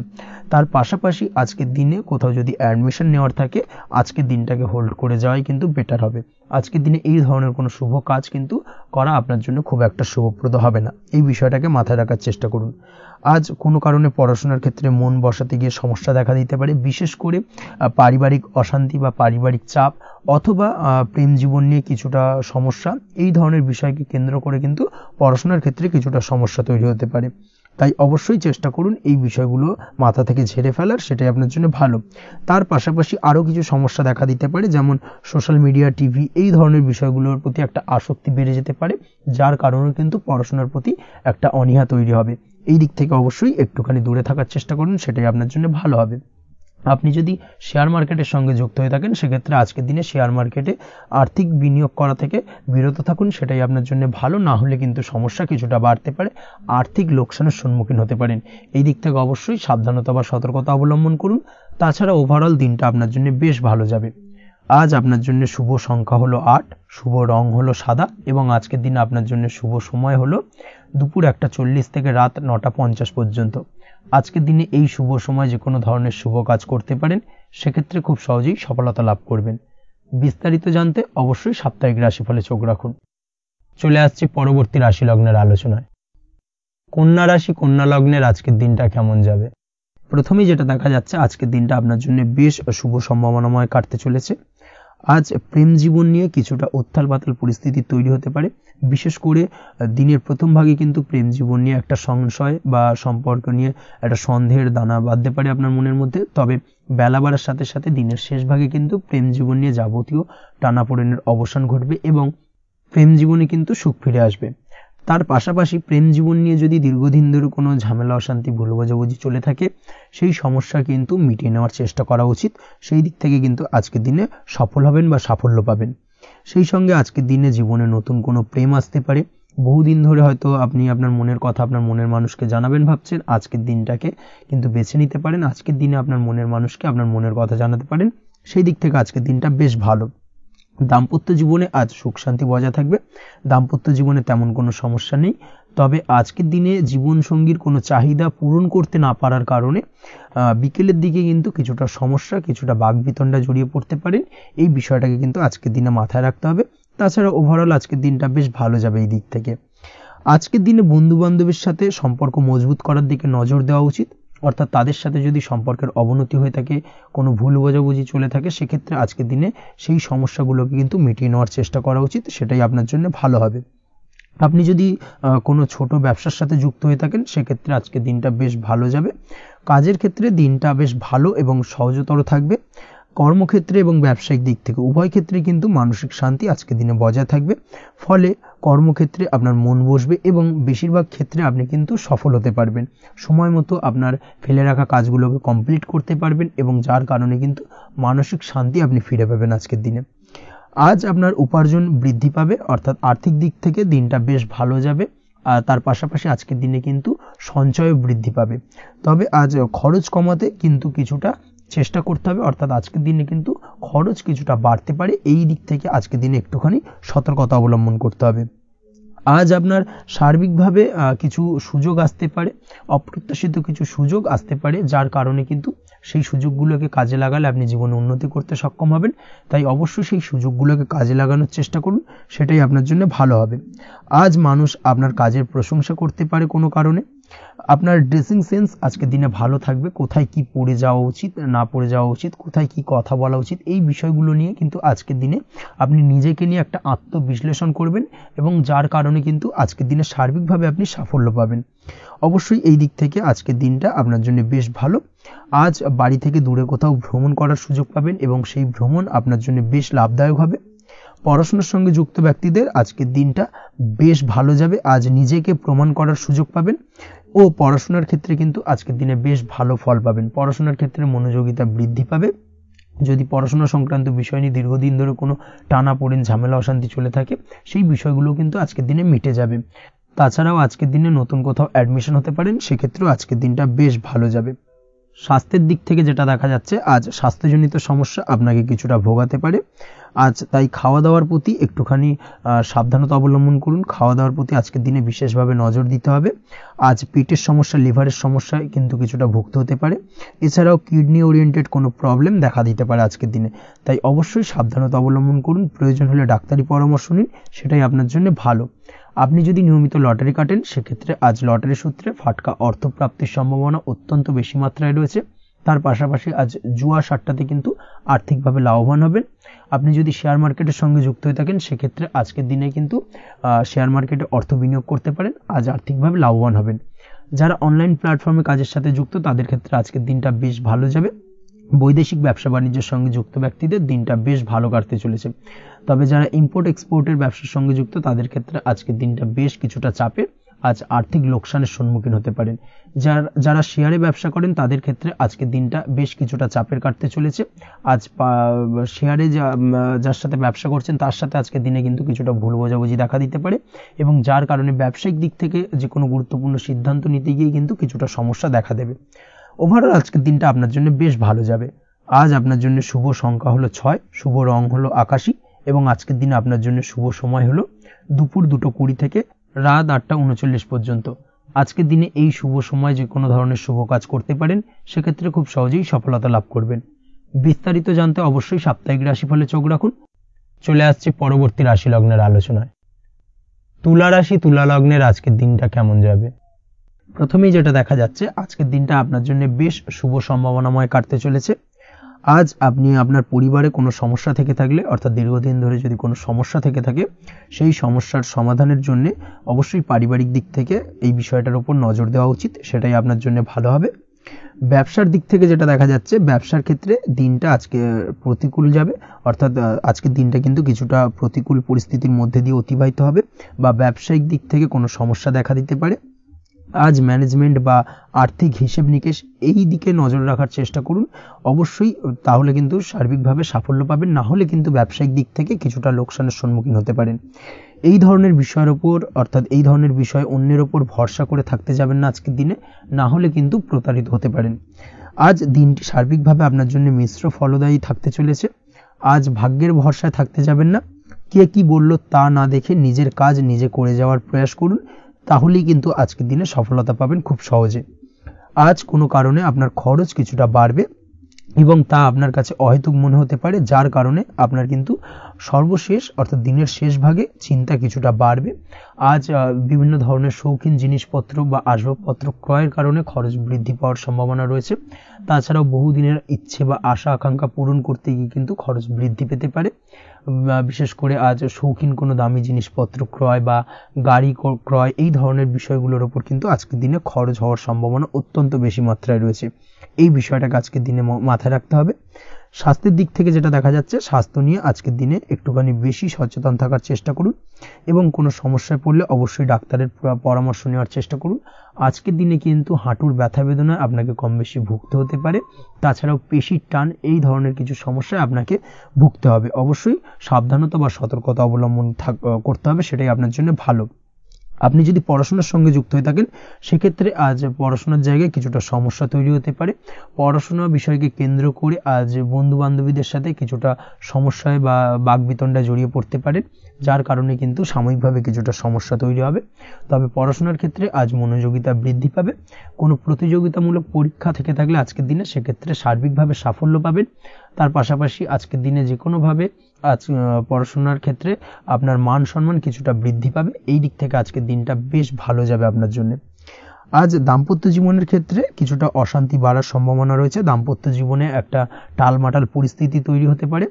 তার পাশাপাশি আজকের দিনে কোথাও যদি অ্যাডমিশন নেওয়ার থাকে, আজকের দিনটাকে হোল্ড করে যাওয়াই কিন্তু বেটার হবে। আজকের দিনে এই ধরনের কোনো শুভ কাজ কিন্তু করা আপনার জন্য খুব একটা শুভপ্রদ হবে না, এই বিষয়টাকে মাথায় রাখার চেষ্টা করুন। আজ কোনো কারণে পড়াশোনার ক্ষেত্রে মন বসাতে গিয়ে সমস্যা দেখা দিতে পারে, বিশেষ করে পারিবারিক অশান্তি বা পারিবারিক চাপ অথবা প্রেম জীবন নিয়ে কিছুটা সমস্যা, এই ধরনের বিষয়কে কেন্দ্র করে কিন্তু পড়াশোনার ক্ষেত্রে কিছুটা সমস্যা তৈরি হতে পারে। তাই অবশ্যই চেষ্টা করুন এই বিষয়গুলো মাথা থেকে ঝেড়ে ফেলার, সেটাই আপনার জন্য ভালো। তার পাশাপাশি আরও কিছু সমস্যা দেখা দিতে পারে, যেমন সোশ্যাল মিডিয়া, টিভি, এই ধরনের বিষয়গুলোর প্রতি একটা আসক্তি বেড়ে যেতে পারে, যার কারণে কিন্তু পড়াশোনার প্রতি একটা অনীহা তৈরি হবে। এই দিক থেকে অবশ্যই একটুখানি দূরে থাকার চেষ্টা করুন, সেটাই আপনার জন্য ভালো হবে। আপনি যদি শেয়ার মার্কেটের সঙ্গে যুক্ত হয়ে থাকেন, সেক্ষেত্রে আজকের দিনে শেয়ার মার্কেটে আর্থিক বিনিয়োগ করা থেকে বিরত থাকুন, সেটাই আপনার জন্য ভালো। না হলে কিন্তু সমস্যা কিছুটা বাড়তে পারে, আর্থিক লোকসানের সম্মুখীন হতে পারেন। এই দিক থেকে অবশ্যই সাবধানতা বা সতর্কতা অবলম্বন করুন। তাছাড়া ওভারঅল দিনটা আপনার জন্য বেশ ভালো যাবে। আজ আপনার জন্য শুভ সংখ্যা হলো 8, শুভ রং হলো সাদা এবং আজকের দিনে আপনার জন্য শুভ সময় হলো দুপুর 1:40 থেকে রাত 9:50 পর্যন্ত। আজকের দিনে এই শুভ সময় যে কোনো ধরনের শুভ কাজ করতে পারেন, সেক্ষেত্রে খুব সহজেই সফলতা লাভ করবেন। বিস্তারিত জানতে অবশ্যই সাপ্তাহিক রাশিফলে চোখ রাখুন। চলে আসছি পরবর্তী রাশি লগ্নের আলোচনায়। কন্যা রাশি, কন্যা লগ্নের আজকের দিনটা কেমন যাবে? প্রথমেই যেটা দেখা যাচ্ছে, আজকের দিনটা আপনার জন্য বেশ শুভ সম্ভাবনাময় কাটতে চলেছে। আজ প্রেম জীবন নিয়ে কিছুটা উত্থাল পাতাল পরিস্থিতি তৈরি হতে পারে, বিশেষ করে দিনের প্রথম ভাগে কিন্তু প্রেম জীবন নিয়ে একটা সংশয় বা সম্পর্ক নিয়ে একটা সন্দেহের দানা বাঁধতে পারে আপনার মনের মধ্যে। তবে বেলা বাড়ার সাথে সাথে দিনের শেষ ভাগে কিন্তু প্রেম জীবন নিয়ে যাবতীয় টানাপোড়েনের অবসান ঘটবে এবং প্রেম জীবনে কিন্তু সুখ ফিরে আসবে। তার পাশাপাশি প্রেম জীবন নিয়ে যদি দীর্ঘদিন ধরে কোনো ঝামেলা অশান্তি ভুল বোঝাবুঝি চলে থাকে, সেই সমস্যা কিন্তু মিটিয়ে নেওয়ার চেষ্টা করা উচিত। সেই দিক থেকে কিন্তু আজকের দিনে সফল হবেন বা সাফল্য পাবেন। সেই সঙ্গে আজকের দিনে জীবনে নতুন কোনো প্রেম আসতে পারে। বহুদিন ধরে হয়তো আপনি আপনার মনের কথা আপনার মনের মানুষকে জানাবেন ভাবছেন, আজকের দিনটাকে কিন্তু বেছে নিতে পারেন। আজকের দিনে আপনার মনের মানুষকে আপনার মনের কথা জানাতে পারেন। সেই দিক থেকে আজকের দিনটা বেশ ভালো। দাম্পত্য জীবনে আজ সুখ শান্তি বজায় থাকবে। দাম্পত্য জীবনে তেমন কোনো সমস্যা নেই। তবে আজকের দিনে জীবন সঙ্গীর কোনো চাহিদা পূরণ করতে না পারার কারণে বিকেলের দিকে কিন্তু কিছুটা সমস্যা, কিছুটা বাকবিতণ্ডা জড়িয়ে পড়তে পারেন। এই বিষয়টাকে কিন্তু আজকের দিনে মাথায় রাখতে হবে। তাছাড়া ওভারঅল আজকের দিনটা বেশ ভালো যাবে এই দিক থেকে। আজকের দিনে বন্ধু বান্ধবের সাথে সম্পর্ক মজবুত করার দিকে নজর দেওয়া উচিত। অর্থাৎ তাদের সাথে যদি সম্পর্কের অবনতি হয়ে থাকে, কোনো ভুল বোঝাবুঝি চলে থাকে, সেক্ষেত্রে আজকের দিনে সেই সমস্যাগুলোকে কিন্তু মিটিয়ে নেওয়ার চেষ্টা করা উচিত। সেটাই আপনার জন্য ভালো হবে। আপনি যদি কোনো ছোট ব্যবসার সাথে যুক্ত হয়ে থাকেন, সেক্ষেত্রে আজকের দিনটা বেশ ভালো যাবে। কাজের ক্ষেত্রে দিনটা বেশ ভালো এবং সহজতর থাকবে। কর্মক্ষেত্রে এবং ব্যবসায়িক দিক থেকে উভয় ক্ষেত্রে কিন্তু মানসিক শান্তি আজকের দিনে বজায় থাকবে। ফলে কর্মক্ষেত্রে আপনার মন বসবে এবং বেশিরভাগ ক্ষেত্রে আপনি কিন্তু সফল হতে পারবেন। সময় মতো আপনার ফেলে রাখা কাজগুলোকে কমপ্লিট করতে পারবেন এবং যার কারণে কিন্তু মানসিক শান্তি আপনি ফিরে পাবেন আজকের দিনে। আজ আপনার উপার্জন বৃদ্ধি পাবে, অর্থাৎ আর্থিক দিক থেকে দিনটা বেশ ভালো যাবে। আর তার পাশাপাশি আজকের দিনে কিন্তু সঞ্চয় বৃদ্ধি পাবে। তবে আজ খরচ কমাতে কিন্তু কিছুটা চেষ্টা করতে হবে, অর্থাৎ আজকের দিনে কিন্তু খরচ কিছুটা বাড়তে পারে। এই দিক থেকে আজকের দিনে একটুখানি সতর্কতা অবলম্বন করতে হবে। আজ আপনার সার্বিকভাবে কিছু সুযোগ আসতে পারে, অপ্রত্যাশিত কিছু সুযোগ আসতে পারে, যার কারণে কিন্তু সেই সুযোগগুলোকে কাজে লাগালে আপনি জীবনে উন্নতি করতে সক্ষম হবেন। তাই অবশ্যই সেই সুযোগগুলোকে কাজে লাগানোর চেষ্টা করুন, সেটাই আপনার জন্য ভালো হবে। আজ মানুষ আপনার কাজের প্রশংসা করতে পারে কোনো কারণে। আপনার ড্রেসিং সেন্স আজকের দিনে ভালো থাকবে। কোথায় কি পরে যাওয়া উচিত, না পরে যাওয়া উচিত, কোথায় কি কথা বলা উচিত, এই বিষয়গুলো নিয়ে কিন্তু আজকের দিনে আপনি নিজেকে নিয়ে একটা আত্মবিশ্লেষণ করবেন এবং যার কারণে কিন্তু আজকের দিনে সার্বিকভাবে আপনি সাফল্য পাবেন। অবশ্যই এই দিক থেকে আজকের দিনটা আপনার জন্য বেশ ভালো। আজ বাড়ি থেকে দূরে কোথাও ভ্রমণ করার সুযোগ পাবেন এবং সেই ভ্রমণ আপনার জন্য বেশ লাভদায়ক হবে। পড়াশোনার সঙ্গে যুক্ত ব্যক্তিদের আজকের দিনটা বেশ ভালো যাবে। আজ নিজেকে প্রমাণ করার সুযোগ পাবেন ও পড়াশোনার ক্ষেত্রে কিন্তু আজকের দিনে বেশ ভালো ফল পাবেন। পড়াশোনার ক্ষেত্রে মনোযোগিতা বৃদ্ধি পাবে। যদি পড়াশোনা সংক্রান্ত বিষয় নিয়ে দীর্ঘদিন ধরে কোনো টানাপোড়েন ঝামেলা অশান্তি চলে থাকে, সেই বিষয়গুলো কিন্তু আজকের দিনে মিটে যাবে। তাছাড়াও আজকের দিনে নতুন কোথাও অ্যাডমিশন হতে পারেন, সেক্ষেত্রেও আজকের দিনটা বেশ ভালো যাবে। স্বাস্থ্যের দিক থেকে যেটা দেখা যাচ্ছে, আজ স্বাস্থ্যজনিত সমস্যা আপনাকে কিছুটা ভোগাতে পারে। আজ তাই খাওয়া দাওয়ার প্রতি একটুখানি সাবধানতা অবলম্বন করুন। খাওয়া দাওয়ার প্রতি আজকের দিনে বিশেষভাবে নজর দিতে হবে। আজ পেটের সমস্যা, লিভারের সমস্যায় কিন্তু কিছুটা ভুগতে হতে পারে। এছাড়াও কিডনি ওরিয়েন্টেড কোনো প্রবলেম দেখা দিতে পারে আজকের দিনে। তাই অবশ্যই সাবধানতা অবলম্বন করুন। প্রয়োজন হলে ডাক্তারি পরামর্শ নিন, সেটাই আপনার জন্য ভালো। আপনি যদি নিয়মিত লটারি কাটেন, সেক্ষেত্রে আজ লটারি সূত্রে ফাটকা অর্থপ্রাপ্তির সম্ভাবনা অত্যন্ত বেশি মাত্রায় রয়েছে। তার পাশাপাশি আজ জুয়া সাট্টাতে কিন্তু আর্থিকভাবে লাভবান হবেন। আপনি যদি শেয়ার মার্কেটের সঙ্গে যুক্ত হয়ে থাকেন, সেক্ষেত্রে আজকের দিনে কিন্তু শেয়ার মার্কেটে অর্থ বিনিয়োগ করতে পারেন। আজ আর্থিকভাবে লাভবান হবেন। যারা অনলাইন প্ল্যাটফর্মে কাজের সাথে যুক্ত, তাদের ক্ষেত্রে আজকের দিনটা বেশ ভালো যাবে। বৈদেশিক ব্যবসা বাণিজ্যের সঙ্গে যুক্ত ব্যক্তিদের দিনটা বেশ ভালো কাটতে চলেছে। তবে যারা ইম্পোর্ট এক্সপোর্টের ব্যবসার সঙ্গে যুক্ত, তাদের ক্ষেত্রে আজকের দিনটা বেশ কিছুটা চাপের। আজ আর্থিক লোকসানের সম্মুখীন হতে পারেন। যারা শেয়ারে ব্যবসা করেন, তাদের ক্ষেত্রে আজকের দিনটা বেশ কিছুটা চাপের কাটতে চলেছে। আজ শেয়ারে যার সাথে ব্যবসা করছেন, তার সাথে আজকের দিনে কিন্তু কিছুটা ভুল বোঝাবুঝি দেখা দিতে পারে এবং যার কারণে ব্যবসায়িক দিক থেকে যে কোনো গুরুত্বপূর্ণ সিদ্ধান্ত নিতে গিয়ে কিন্তু কিছুটা সমস্যা দেখা দেবে। ওভারঅল আজকের দিনটা আপনার জন্য বেশ ভালো যাবে। আজ আপনার জন্য শুভ সংখ্যা হলো 6, শুভ রং হলো আকাশী এবং আজকের দিনে আপনার জন্য শুভ সময় হলো দুপুর 2:20 থেকে রাত 8:39 পর্যন্ত। আজকের দিনে এই শুভ সময় যে কোনো ধরনের শুভ কাজ করতে পারেন, সেক্ষেত্রে খুব সহজেই সফলতা লাভ করবেন। বিস্তারিত জানতে অবশ্যই সাপ্তাহিক রাশিফলে চোখ রাখুন। চলে আসছে পরবর্তী রাশি লগ্নের আলোচনায়। তুলা রাশি, তুলা লগ্নের আজকের দিনটা কেমন যাবে? প্রথমেই যেটা দেখা যাচ্ছে, আজকের দিনটা আপনার জন্য বেশ শুভ সম্ভাবনাময় কাটতে চলেছে। আজ আপনি আপনার পরিবারে কোনো সমস্যা থেকে থাকলে, অর্থাৎ দীর্ঘদিন ধরে যদি কোনো সমস্যা থেকে থাকে, সেই সমস্যার সমাধানের জন্য অবশ্যই পারিবারিক দিক থেকে এই বিষয়টার উপর নজর দেওয়া উচিত। সেটাই আপনার জন্য ভালো হবে। ব্যবসার দিক থেকে যেটা দেখা যাচ্ছে, ব্যবসার ক্ষেত্রে দিনটা আজকে প্রতিকূল যাবে, অর্থাৎ আজকের দিনটা কিন্তু কিছুটা প্রতিকূল পরিস্থিতির মধ্যে দিয়ে অতিবাহিত হবে বা ব্যবসায়িক দিক থেকে কোনো সমস্যা দেখা দিতে পারে। আজ ম্যানেজমেন্ট বা আর্থিক হিসেব নিকেশ এই দিকে নজর রাখার চেষ্টা করুন অবশ্যই, তাহলে কিন্তু সার্বিকভাবে সাফল্য পাবেন, না হলে কিন্তু ব্যবসায়িক দিক থেকে কিছুটা লোকসানের সম্মুখীন হতে পারেন। এই ধরনের বিষয়ের ওপর, অর্থাৎ এই ধরনের বিষয় অন্যের ওপর ভরসা করে থাকতে যাবেন না আজকের দিনে, না হলে কিন্তু প্রতারিত হতে পারেন। আজ দিনটি সার্বিকভাবে আপনার জন্য মিশ্র ফলদায়ী থাকতে চলেছে। আজ ভাগ্যের ভরসায় থাকতে যাবেন না, কে কি বলল তা না দেখে নিজের কাজ নিজে করে যাওয়ার প্রয়াস করুন, তাহলেই কিন্তু আজকের দিনে সফলতা পাবেন খুব সহজে। আজ কোনো কারণে আপনার খরচ কিছুটা বাড়বে এবং তা আপনার কাছে অহেতুক মনে হতে পারে, যার কারণে আপনার কিন্তু সর্বশেষ অর্থাৎ দিনের শেষ ভাগে চিন্তা কিছুটা বাড়বে। আজ বিভিন্ন ধরনের শৌখিন জিনিসপত্র বা আসবাবপত্র ক্রয়ের কারণে খরচ বৃদ্ধি পাওয়ার সম্ভাবনা রয়েছে। তাছাড়াও বহুদিনের ইচ্ছে বা আশা আকাঙ্ক্ষা পূরণ করতে গিয়ে কিন্তু খরচ বৃদ্ধি পেতে পারে। বিশেষ করে আজ শৌখিন কোনো দামি জিনিসপত্র ক্রয় বা গাড়ি ক্রয় এই ধরনের বিষয়গুলোর ওপর কিন্তু আজকের দিনে খরচ হওয়ার সম্ভাবনা অত্যন্ত বেশি মাত্রায় রয়েছে। এই বিষয়টাকে আজকের দিনে মাথায় রাখতে হবে। স্বাস্থ্যের দিক থেকে যেটা দেখা যাচ্ছে, স্বাস্থ্য নিয়ে আজকের দিনে একটুখানি বেশি সচেতন থাকার চেষ্টা করুন এবং কোনো সমস্যায় পড়লে অবশ্যই ডাক্তারের পরামর্শ নেওয়ার চেষ্টা করুন। আজকের দিনে কিন্তু হাঁটুর ব্যথা বেদনায় আপনাকে কম বেশি ভুগতে হতে পারে, তাছাড়াও পেশির টান এই ধরনের কিছু সমস্যায় আপনাকে ভুগতে হবে। অবশ্যই সাবধানতা বা সতর্কতা অবলম্বন করতে হবে, সেটাই আপনার জন্য ভালো। আপনি যদি পড়াশোনার সঙ্গে যুক্ত হয়ে থাকেন সেক্ষেত্রে আজ পড়াশোনার জায়গায় কিছুটা সমস্যা তৈরি হতে পারে। পড়াশোনা বিষয়কে কেন্দ্র করে আজ বন্ধু বান্ধবীদের সাথে কিছুটা সমস্যায় বা বাকবিতণ্ডায় জড়িয়ে পড়তে পারেন, যার কারণে কিন্তু সাময়িকভাবে কিছুটা সমস্যা তৈরি হবে। তবে পড়াশোনার ক্ষেত্রে আজ মনোযোগিতা বৃদ্ধি পাবে। কোনো প্রতিযোগিতামূলক পরীক্ষা থেকে থাকলে আজকের দিনে সেক্ষেত্রে সার্বিকভাবে সাফল্য পাবেন। তার পাশাপাশি আজকের দিনে যে কোনোভাবে আজ পড়াশোনার ক্ষেত্রে আপনার মান সম্মান কিছুটা বৃদ্ধি পাবে। এই দিক থেকে আজকের দিনটা বেশ ভালো যাবে আপনার জন্য। আজ দাম্পত্য জীবনের ক্ষেত্রে কিছুটা অশান্তি বাড়ার সম্ভাবনা রয়েছে। দাম্পত্য জীবনে একটা টালমাটাল পরিস্থিতি তৈরি হতে পারে।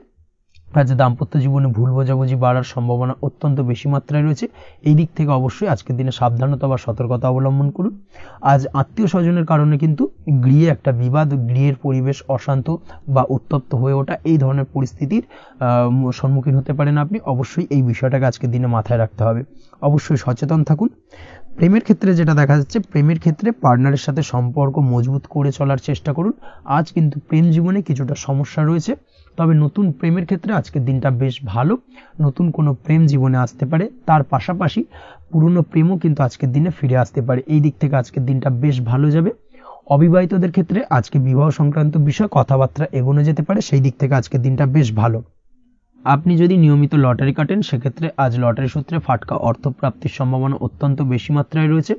আজ দাম্পত্য জীবনে ভুল বোঝাবুঝি বাড়ার সম্ভাবনা অত্যন্ত বেশি মাত্রায় রয়েছে। এই দিক থেকে অবশ্যই আজকের দিনে সাবধানতা বা সতর্কতা অবলম্বন করুন। আজ আত্মীয় স্বজনের কারণে কিন্তু গৃহে একটা বিবাদ, গৃহের পরিবেশ অশান্ত বা উত্তপ্ত হয়ে ওঠা এই ধরনের পরিস্থিতির সম্মুখীন হতে পারেন আপনি। অবশ্যই এই বিষয়টাকে আজকের দিনে মাথায় রাখতে হবে। অবশ্যই সচেতন থাকুন। প্রেমের ক্ষেত্রে যেটা দেখা যাচ্ছে, প্রেমের ক্ষেত্রে পার্টনারের সাথে সম্পর্ক মজবুত করে চলার চেষ্টা করুন। আজ কিন্তু প্রেম জীবনে কিছুটা সমস্যা রয়েছে, তবে নতুন প্রেমের ক্ষেত্রে আজকের দিনটা বেশ ভালো। নতুন কোনো প্রেম জীবনে আসতে পারে, তার পাশাপাশি পুরনো প্রেমও কিন্তু আজকের দিনে ফিরে আসতে পারে। এই দিক থেকে আজকের দিনটা বেশ ভালো যাবে। অবিবাহিতদের ক্ষেত্রে আজকে বিবাহ সংক্রান্ত বিষয় কথাবার্তা এগোনো যেতে পারে, সেই দিক থেকে আজকের দিনটা বেশ ভালো। আপনি যদি নিয়মিত লটারি কাটেন সেক্ষেত্রে আজ লটারি সূত্রে ফাটকা অর্থপ্রাপ্তির সম্ভাবনা অত্যন্ত বেশি মাত্রায় রয়েছে।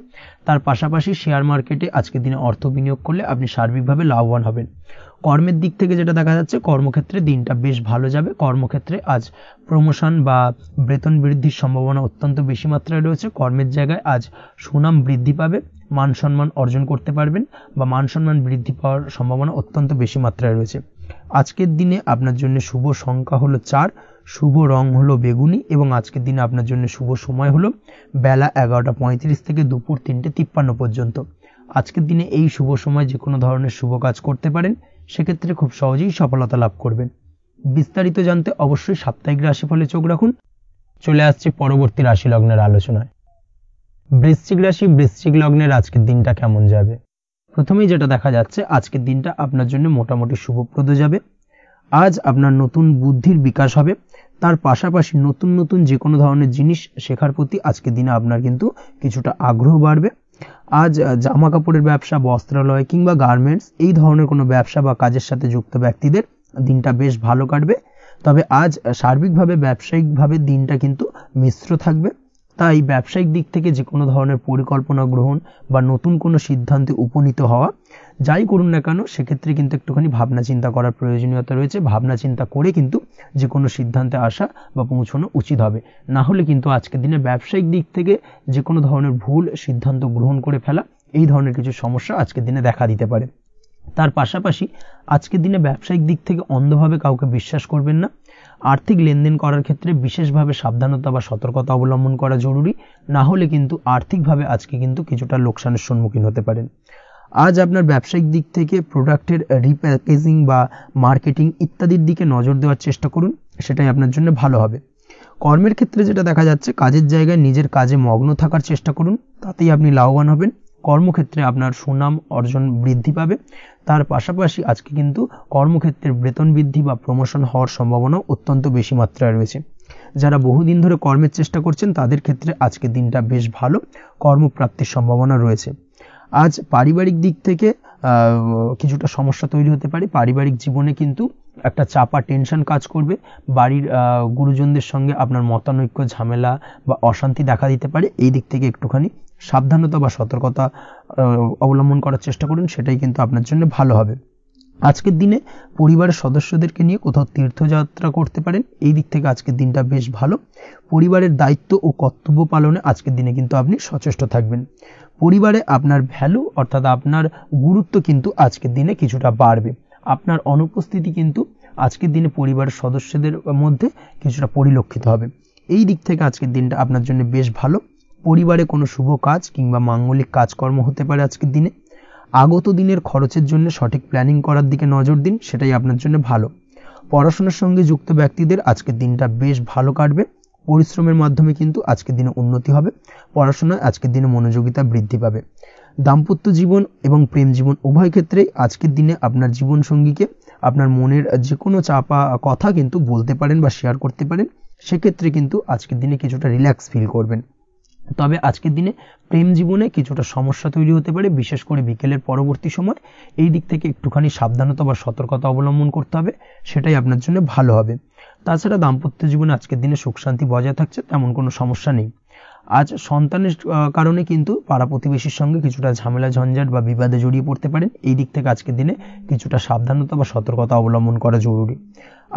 তার পাশাপাশি শেয়ার মার্কেটে আজকের দিনে অর্থ বিনিয়োগ করলে আপনি সার্বিকভাবে লাভবান হবেন। কর্মের দিক থেকে যেটা দেখা যাচ্ছে, কর্মক্ষেত্রে দিনটা বেশ ভালো যাবে। কর্মক্ষেত্রে আজ প্রমোশন বা বেতন বৃদ্ধির সম্ভাবনা অত্যন্ত বেশি মাত্রায় রয়েছে। কর্মের জায়গায় আজ সুনাম বৃদ্ধি পাবে, মান সম্মান অর্জন করতে পারবেন বা মান সম্মান বৃদ্ধি পাওয়ার সম্ভাবনা অত্যন্ত বেশি মাত্রায় রয়েছে। আজকের দিনে আপনার জন্য শুভ সংখ্যা হলো 4, শুভ রং হলো বেগুনি এবং আজকের দিনে আপনার জন্য শুভ সময় হলো বেলা 11:35 থেকে দুপুর 3:53 পর্যন্ত। আজকের দিনে এই শুভ সময় যে কোনো ধরনের শুভ কাজ করতে পারেন, সেক্ষেত্রে খুব সহজেই সফলতা লাভ করবেন। বিস্তারিত জানতে অবশ্যই সাপ্তাহিক রাশিফলে চোখ রাখুন। চলে আসছে পরবর্তী রাশি লগ্নের আলোচনায়। বৃশ্চিক রাশি, বৃশ্চিক লগ্নের আজকের দিনটা কেমন যাবে? প্রথমেই যেটা দেখা যাচ্ছে, আজকের দিনটা আপনার জন্য মোটামুটি শুভপ্রদ যাবে। আজ আপনার নতুন বুদ্ধির বিকাশ হবে, তার পাশাপাশি নতুন নতুন যে কোনো ধরনের জিনিস শেখার প্রতি আজকের দিনে আপনার কিন্তু কিছুটা আগ্রহ বাড়বে। আজ জামা কাপড়ের ব্যবসা, বস্ত্রালয় কিংবা গার্মেন্টস এই ধরনের কোনো ব্যবসা বা কাজের সাথে যুক্ত ব্যক্তিদের দিনটা বেশ ভালো কাটবে। তবে আজ সার্বিকভাবে ব্যবসায়িকভাবে দিনটা কিন্তু মিশ্র থাকবে। তাই ব্যবসায়িক দিক থেকে যে কোনো ধরনের পরিকল্পনা গ্রহণ বা নতুন কোনো সিদ্ধান্তে উপনীত হওয়া যাই করুন না কেন, সেক্ষেত্রে কিন্তু একটুখানি ভাবনা চিন্তা করার প্রয়োজনীয়তা রয়েছে। ভাবনা চিন্তা করে কিন্তু যে কোনো সিদ্ধান্তে আসা বা পৌঁছানো উচিত হবে, না হলে কিন্তু আজকের দিনে ব্যবসায়িক দিক থেকে যে কোনো ধরনের ভুল সিদ্ধান্ত গ্রহণ করে ফেলা এই ধরনের কিছু সমস্যা আজকের দিনে দেখা দিতে পারে। তার পাশাপাশি আজকের দিনে ব্যবসায়িক দিক থেকে অন্ধভাবে কাউকে বিশ্বাস করবেন না। আর্থিক লেনদেন করার ক্ষেত্রে বিশেষভাবে সাবধানতা বা সতর্কতা অবলম্বন করা জরুরি, না হলে কিন্তু আর্থিকভাবে আজকে কিন্তু কিছুটা লোকসানের সম্মুখীন হতে পারেন। আজ আপনার ব্যবসায়িক দিক থেকে প্রোডাক্টের রিপ্যাকেজিং বা মার্কেটিং ইত্যাদির দিকে নজর দেওয়ার চেষ্টা করুন, সেটাই আপনার জন্য ভালো হবে। কর্মের ক্ষেত্রে যেটা দেখা যাচ্ছে, কাজের জায়গায় নিজের কাজে মগ্ন থাকার চেষ্টা করুন, তাতেই আপনি লাভবান হবেন। কর্মক্ষেত্রে আপনার সুনাম অর্জন বৃদ্ধি পাবে। তার পাশাপাশি আজকে কিন্তু কর্মক্ষেত্রের বেতন বৃদ্ধি বা প্রমোশন হওয়ার সম্ভাবনা অত্যন্ত বেশি মাত্রায় রয়েছে। যারা বহুদিন ধরে কর্মের চেষ্টা করছেন তাদের ক্ষেত্রে আজকের দিনটা বেশ ভালো, কর্মপ্রাপ্তির সম্ভাবনা রয়েছে। আজ পারিবারিক দিক থেকে কিছুটা সমস্যা তৈরি হতে পারে। পারিবারিক জীবনে কিন্তু একটা চাপা টেনশন কাজ করবে। বাড়ির গুরুজনদের সঙ্গে আপনার মতানৈক্য, ঝামেলা বা অশান্তি দেখা দিতে পারে। এই দিক থেকে একটুখানি সাবধানতা বা সতর্কতা অবলম্বন করার চেষ্টা করুন, সেটাই কিন্তু আপনার জন্য ভালো হবে। আজকের দিনে পরিবারের সদস্যদেরকে নিয়ে কোথাও তীর্থযাত্রা করতে পারেন। এই দিক থেকে আজকের দিনটা বেশ ভালো। পরিবারের দায়িত্ব ও কর্তব্য পালনে আজকের দিনে কিন্তু আপনি সচেষ্ট থাকবেন। পরিবারে আপনার ভ্যালু অর্থাৎ আপনার গুরুত্ব কিন্তু আজকের দিনে কিছুটা বাড়বে। আপনার অনুপস্থিতি কিন্তু আজকের দিনে পরিবারের সদস্যদের মধ্যে কিছুটা পরিলক্ষিত হবে। এই দিক থেকে আজকের দিনটা আপনার জন্য বেশ ভালো। পরিবারে কোনো শুভ কাজ কিংবা মাঙ্গলিক কাজকর্ম হতে পারে আজকের দিনে। আগত দিনের খরচের জন্য সঠিক প্ল্যানিং করার দিকে নজর দিন, সেটাই আপনার জন্য ভালো। পড়াশোনার সঙ্গে যুক্ত ব্যক্তিদের আজকের দিনটা বেশ ভালো কাটবে। পরিশ্রমের মাধ্যমে কিন্তু আজকের দিনে উন্নতি হবে। পড়াশোনায় আজকের দিনে মনোযোগিতা বৃদ্ধি পাবে। দাম্পত্য জীবন এবং প্রেম জীবন উভয় ক্ষেত্রেই আজকের দিনে আপনার জীবনসঙ্গীকে আপনার মনের যে কোনো চাপা কথা কিন্তু বলতে পারেন বা শেয়ার করতে পারেন। সেক্ষেত্রে কিন্তু আজকের দিনে কিছুটা রিল্যাক্স ফিল করবেন। তবে আজকের দিনে প্রেম জীবনে কিছুটা সমস্যা তৈরি হতে পারে, বিশেষ করে বিকেলের পরবর্তী সময়। এই দিক থেকে একটুখানি সাবধানতা বা সতর্কতা অবলম্বন করতে হবে, সেটাই আপনার জন্য ভালো হবে। তাছাড়া দাম্পত্য জীবনে আজকের দিনে সুখ শান্তি বজায় থাকছে, তেমন কোনো সমস্যা নেই। আজ সন্তানের কারণে কিন্তু পাড়া প্রতিবেশীর সঙ্গে কিছুটা ঝামেলা ঝঞ্ঝাট বা বিবাদে জড়িয়ে পড়তে পারেন। এই দিক থেকে আজকের দিনে কিছুটা সাবধানতা বা সতর্কতা অবলম্বন করা জরুরি।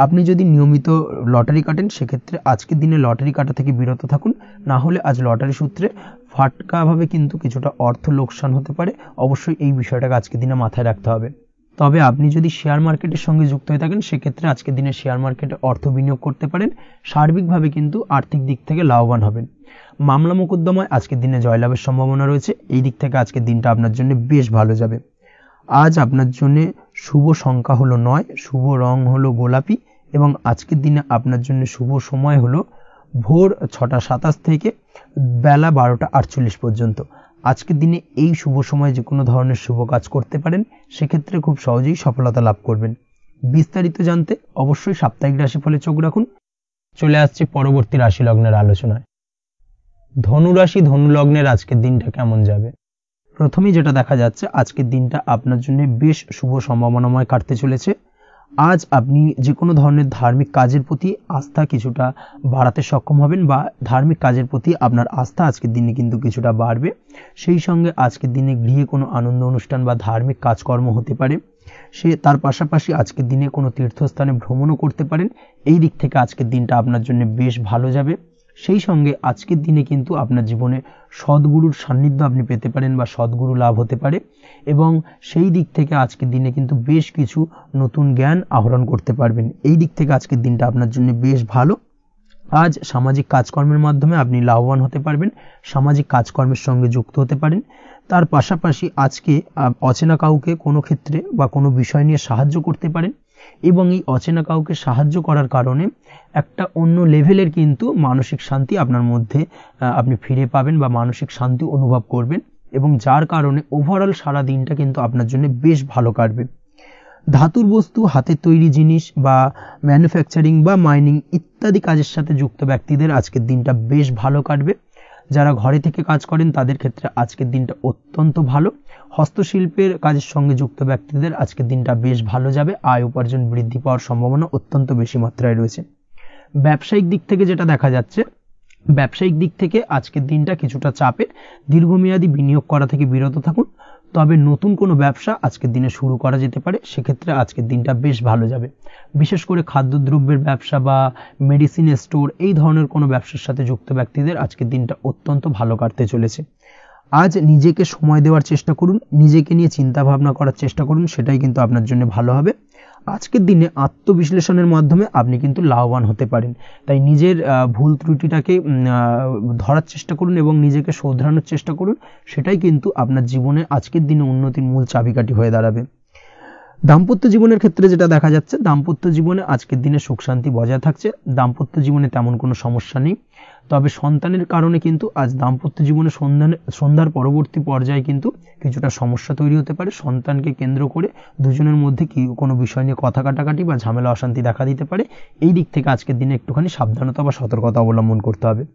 আপনি যদি নিয়মিত লটারি কাটেন সেক্ষেত্রে আজকের দিনে লটারি কাটা থেকে বিরত থাকুন, না হলে আজ লটারি সূত্রে ফাটকাভাবে কিন্তু কিছুটা অর্থ লোকসান হতে পারে। অবশ্যই এই বিষয়টাকে আজকের দিনে মাথায় রাখতে হবে। তবে আপনি যদি শেয়ার মার্কেটের সঙ্গে যুক্ত হয়ে থাকেন সেক্ষেত্রে আজকের দিনে শেয়ার মার্কেটে অর্থ বিনিয়োগ করতে পারেন। সার্বিকভাবে কিন্তু আর্থিক দিক থেকে লাভবান হবেন। মামলা মোকদ্দমায় আজকের দিনে জয়লাভের সম্ভাবনা রয়েছে। এই দিক থেকে আজকের দিনটা আপনার জন্য বেশ ভালো যাবে। আজ আপনার জন্য শুভ সংখ্যা হলো 9, শুভ রং হলো গোলাপি এবং আজকের দিনে আপনার জন্য শুভ সময় হলো ভোর 6টা 27 থেকে বেলা 12টা 48 পর্যন্ত। আজকের দিনে এই শুভ সময় যে কোনো ধরনের শুভ কাজ করতে পারেন, সেক্ষেত্রে খুব সহজেই সফলতা লাভ করবেন। বিস্তারিত জানতে অবশ্যই সাপ্তাহিক রাশিফলে চোখ রাখুন। চলে আসছে পরবর্তী রাশি লগ্নের আলোচনায়। ধনুরাশি ধনু লগ্নের আজকের দিনটা কেমন যাবে? প্রথমেই যেটা দেখা যাচ্ছে, আজকের দিনটা আপনার জন্য বেশ শুভ সম্ভাবনাময় কাটতে চলেছে। আজ আপনি যে কোনো ধরনের ধার্মিক কাজের প্রতি আস্থা কিছুটা বাড়াতে সক্ষম হবেন বা ধার্মিক কাজের প্রতি আপনার আস্থা আজকের দিনে কিন্তু কিছুটা বাড়বে। সেই সঙ্গে আজকের দিনে গৃহে কোনো আনন্দ অনুষ্ঠান বা ধার্মিক কাজকর্ম হতে পারে। তার পাশাপাশি আজকের দিনে কোনো তীর্থস্থানে ভ্রমণও করতে পারেন। এই দিক থেকে আজকের দিনটা আপনার জন্য বেশ ভালো যাবে। সেই সঙ্গে আজকের দিনে কিন্তু আপনার জীবনে সদ্গুরুর সান্নিধ্য আপনি পেতে পারেন বা সদ্গুরু লাভ হতে পারে এবং সেই দিক থেকে আজকের দিনে কিন্তু বেশ কিছু নতুন জ্ঞান আহরণ করতে পারবেন। এই দিক থেকে আজকের দিনটা আপনার জন্য বেশ ভালো। আজ সামাজিক কাজকর্মের মাধ্যমে আপনি লাভবান হতে পারবেন, সামাজিক কাজকর্মের সঙ্গে যুক্ত হতে পারেন। তার পাশাপাশি আজকে অচেনা কাউকে কোনো ক্ষেত্রে বা কোনো বিষয় নিয়ে সাহায্য করতে পারেন এবং এই অচেনা কাউকে সাহায্য করার কারণে একটা অন্য লেভেলের কিন্তু মানসিক শান্তি আপনার মধ্যে আপনি ফিরে পাবেন বা মানসিক শান্তি অনুভব করবেন এবং যার কারণে ওভারঅল সারা দিনটা কিন্তু আপনার জন্য বেশ ভালো কাটবে। ধাতুর বস্তু, হাতের তৈরি জিনিস বা ম্যানুফ্যাকচারিং বা মাইনিং ইত্যাদি কাজের সাথে যুক্ত ব্যক্তিদের আজকের দিনটা বেশ ভালো কাটবে। যারা ঘরে থেকে কাজ করেন তাদের ক্ষেত্রে আজকের দিনটা অত্যন্ত ভালো। হস্তশিল্পের কাজের সঙ্গে যুক্ত ব্যক্তিদের আজকের দিনটা বেশ ভালো যাবে। আয় উপার্জন বৃদ্ধি পাওয়ার সম্ভাবনা অত্যন্ত বেশি মাত্রায় রয়েছে। ব্যবসায়িক দিক থেকে যেটা দেখা যাচ্ছে, ব্যবসায়িক দিক থেকে আজকের দিনটা কিছুটা চাপের। দীর্ঘমেয়াদী বিনিয়োগ করা থেকে বিরত থাকুন। তবে নতুন কোনো ব্যবসা আজকের দিনে শুরু করা যেতে পারে, সেক্ষেত্রে আজকের দিনটা বেশ ভালো যাবে। বিশেষ করে খাদ্যদ্রব্যের ব্যবসা বা মেডিসিন স্টোর এই ধরনের কোনো ব্যবসার সাথে যুক্ত ব্যক্তিদের আজকের দিনটা অত্যন্ত ভালো কাটতে চলেছে। আজ নিজেকে সময় দেওয়ার চেষ্টা করুন, নিজেকে নিয়ে চিন্তা ভাবনা করার চেষ্টা করুন, সেটাই কিন্তু আপনার জন্য ভালো হবে। আজকের দিনে আত্মবিশ্লেষণের মাধ্যমে আপনি কিন্তু লাভবান হতে পারেন। তাই নিজের ভুল ত্রুটিটাকে ধরার চেষ্টা করুন এবং নিজেকে শোধরানোর চেষ্টা করুন, সেটাই কিন্তু আপনার জীবনে আজকের দিনে উন্নতির মূল চাবিকাঠি হয়ে দাঁড়াবে। দাম্পত্য জীবনের ক্ষেত্রে যেটা দেখা যাচ্ছে, দাম্পত্য জীবনে আজকের দিনে সুখ শান্তি বজায় থাকছে, দাম্পত্য জীবনে তেমন কোনো সমস্যা নেই। তবে সন্তানের কারণে কিন্তু আজ দাম্পত্য জীবনে সন্ধ্যার পরবর্তী পর্যায়ে কিন্তু কিছুটা সমস্যা তৈরি হতে পারে। সন্তানকে কেন্দ্র করে দুজনের মধ্যে কি কোনো বিষয় নিয়ে কথা কাটাকাটি বা ঝামেলা অশান্তি দেখা দিতে পারে। এই দিক থেকে আজকের দিনে একটুখানি সাবধানতা বা সতর্কতা অবলম্বন করতে হবে।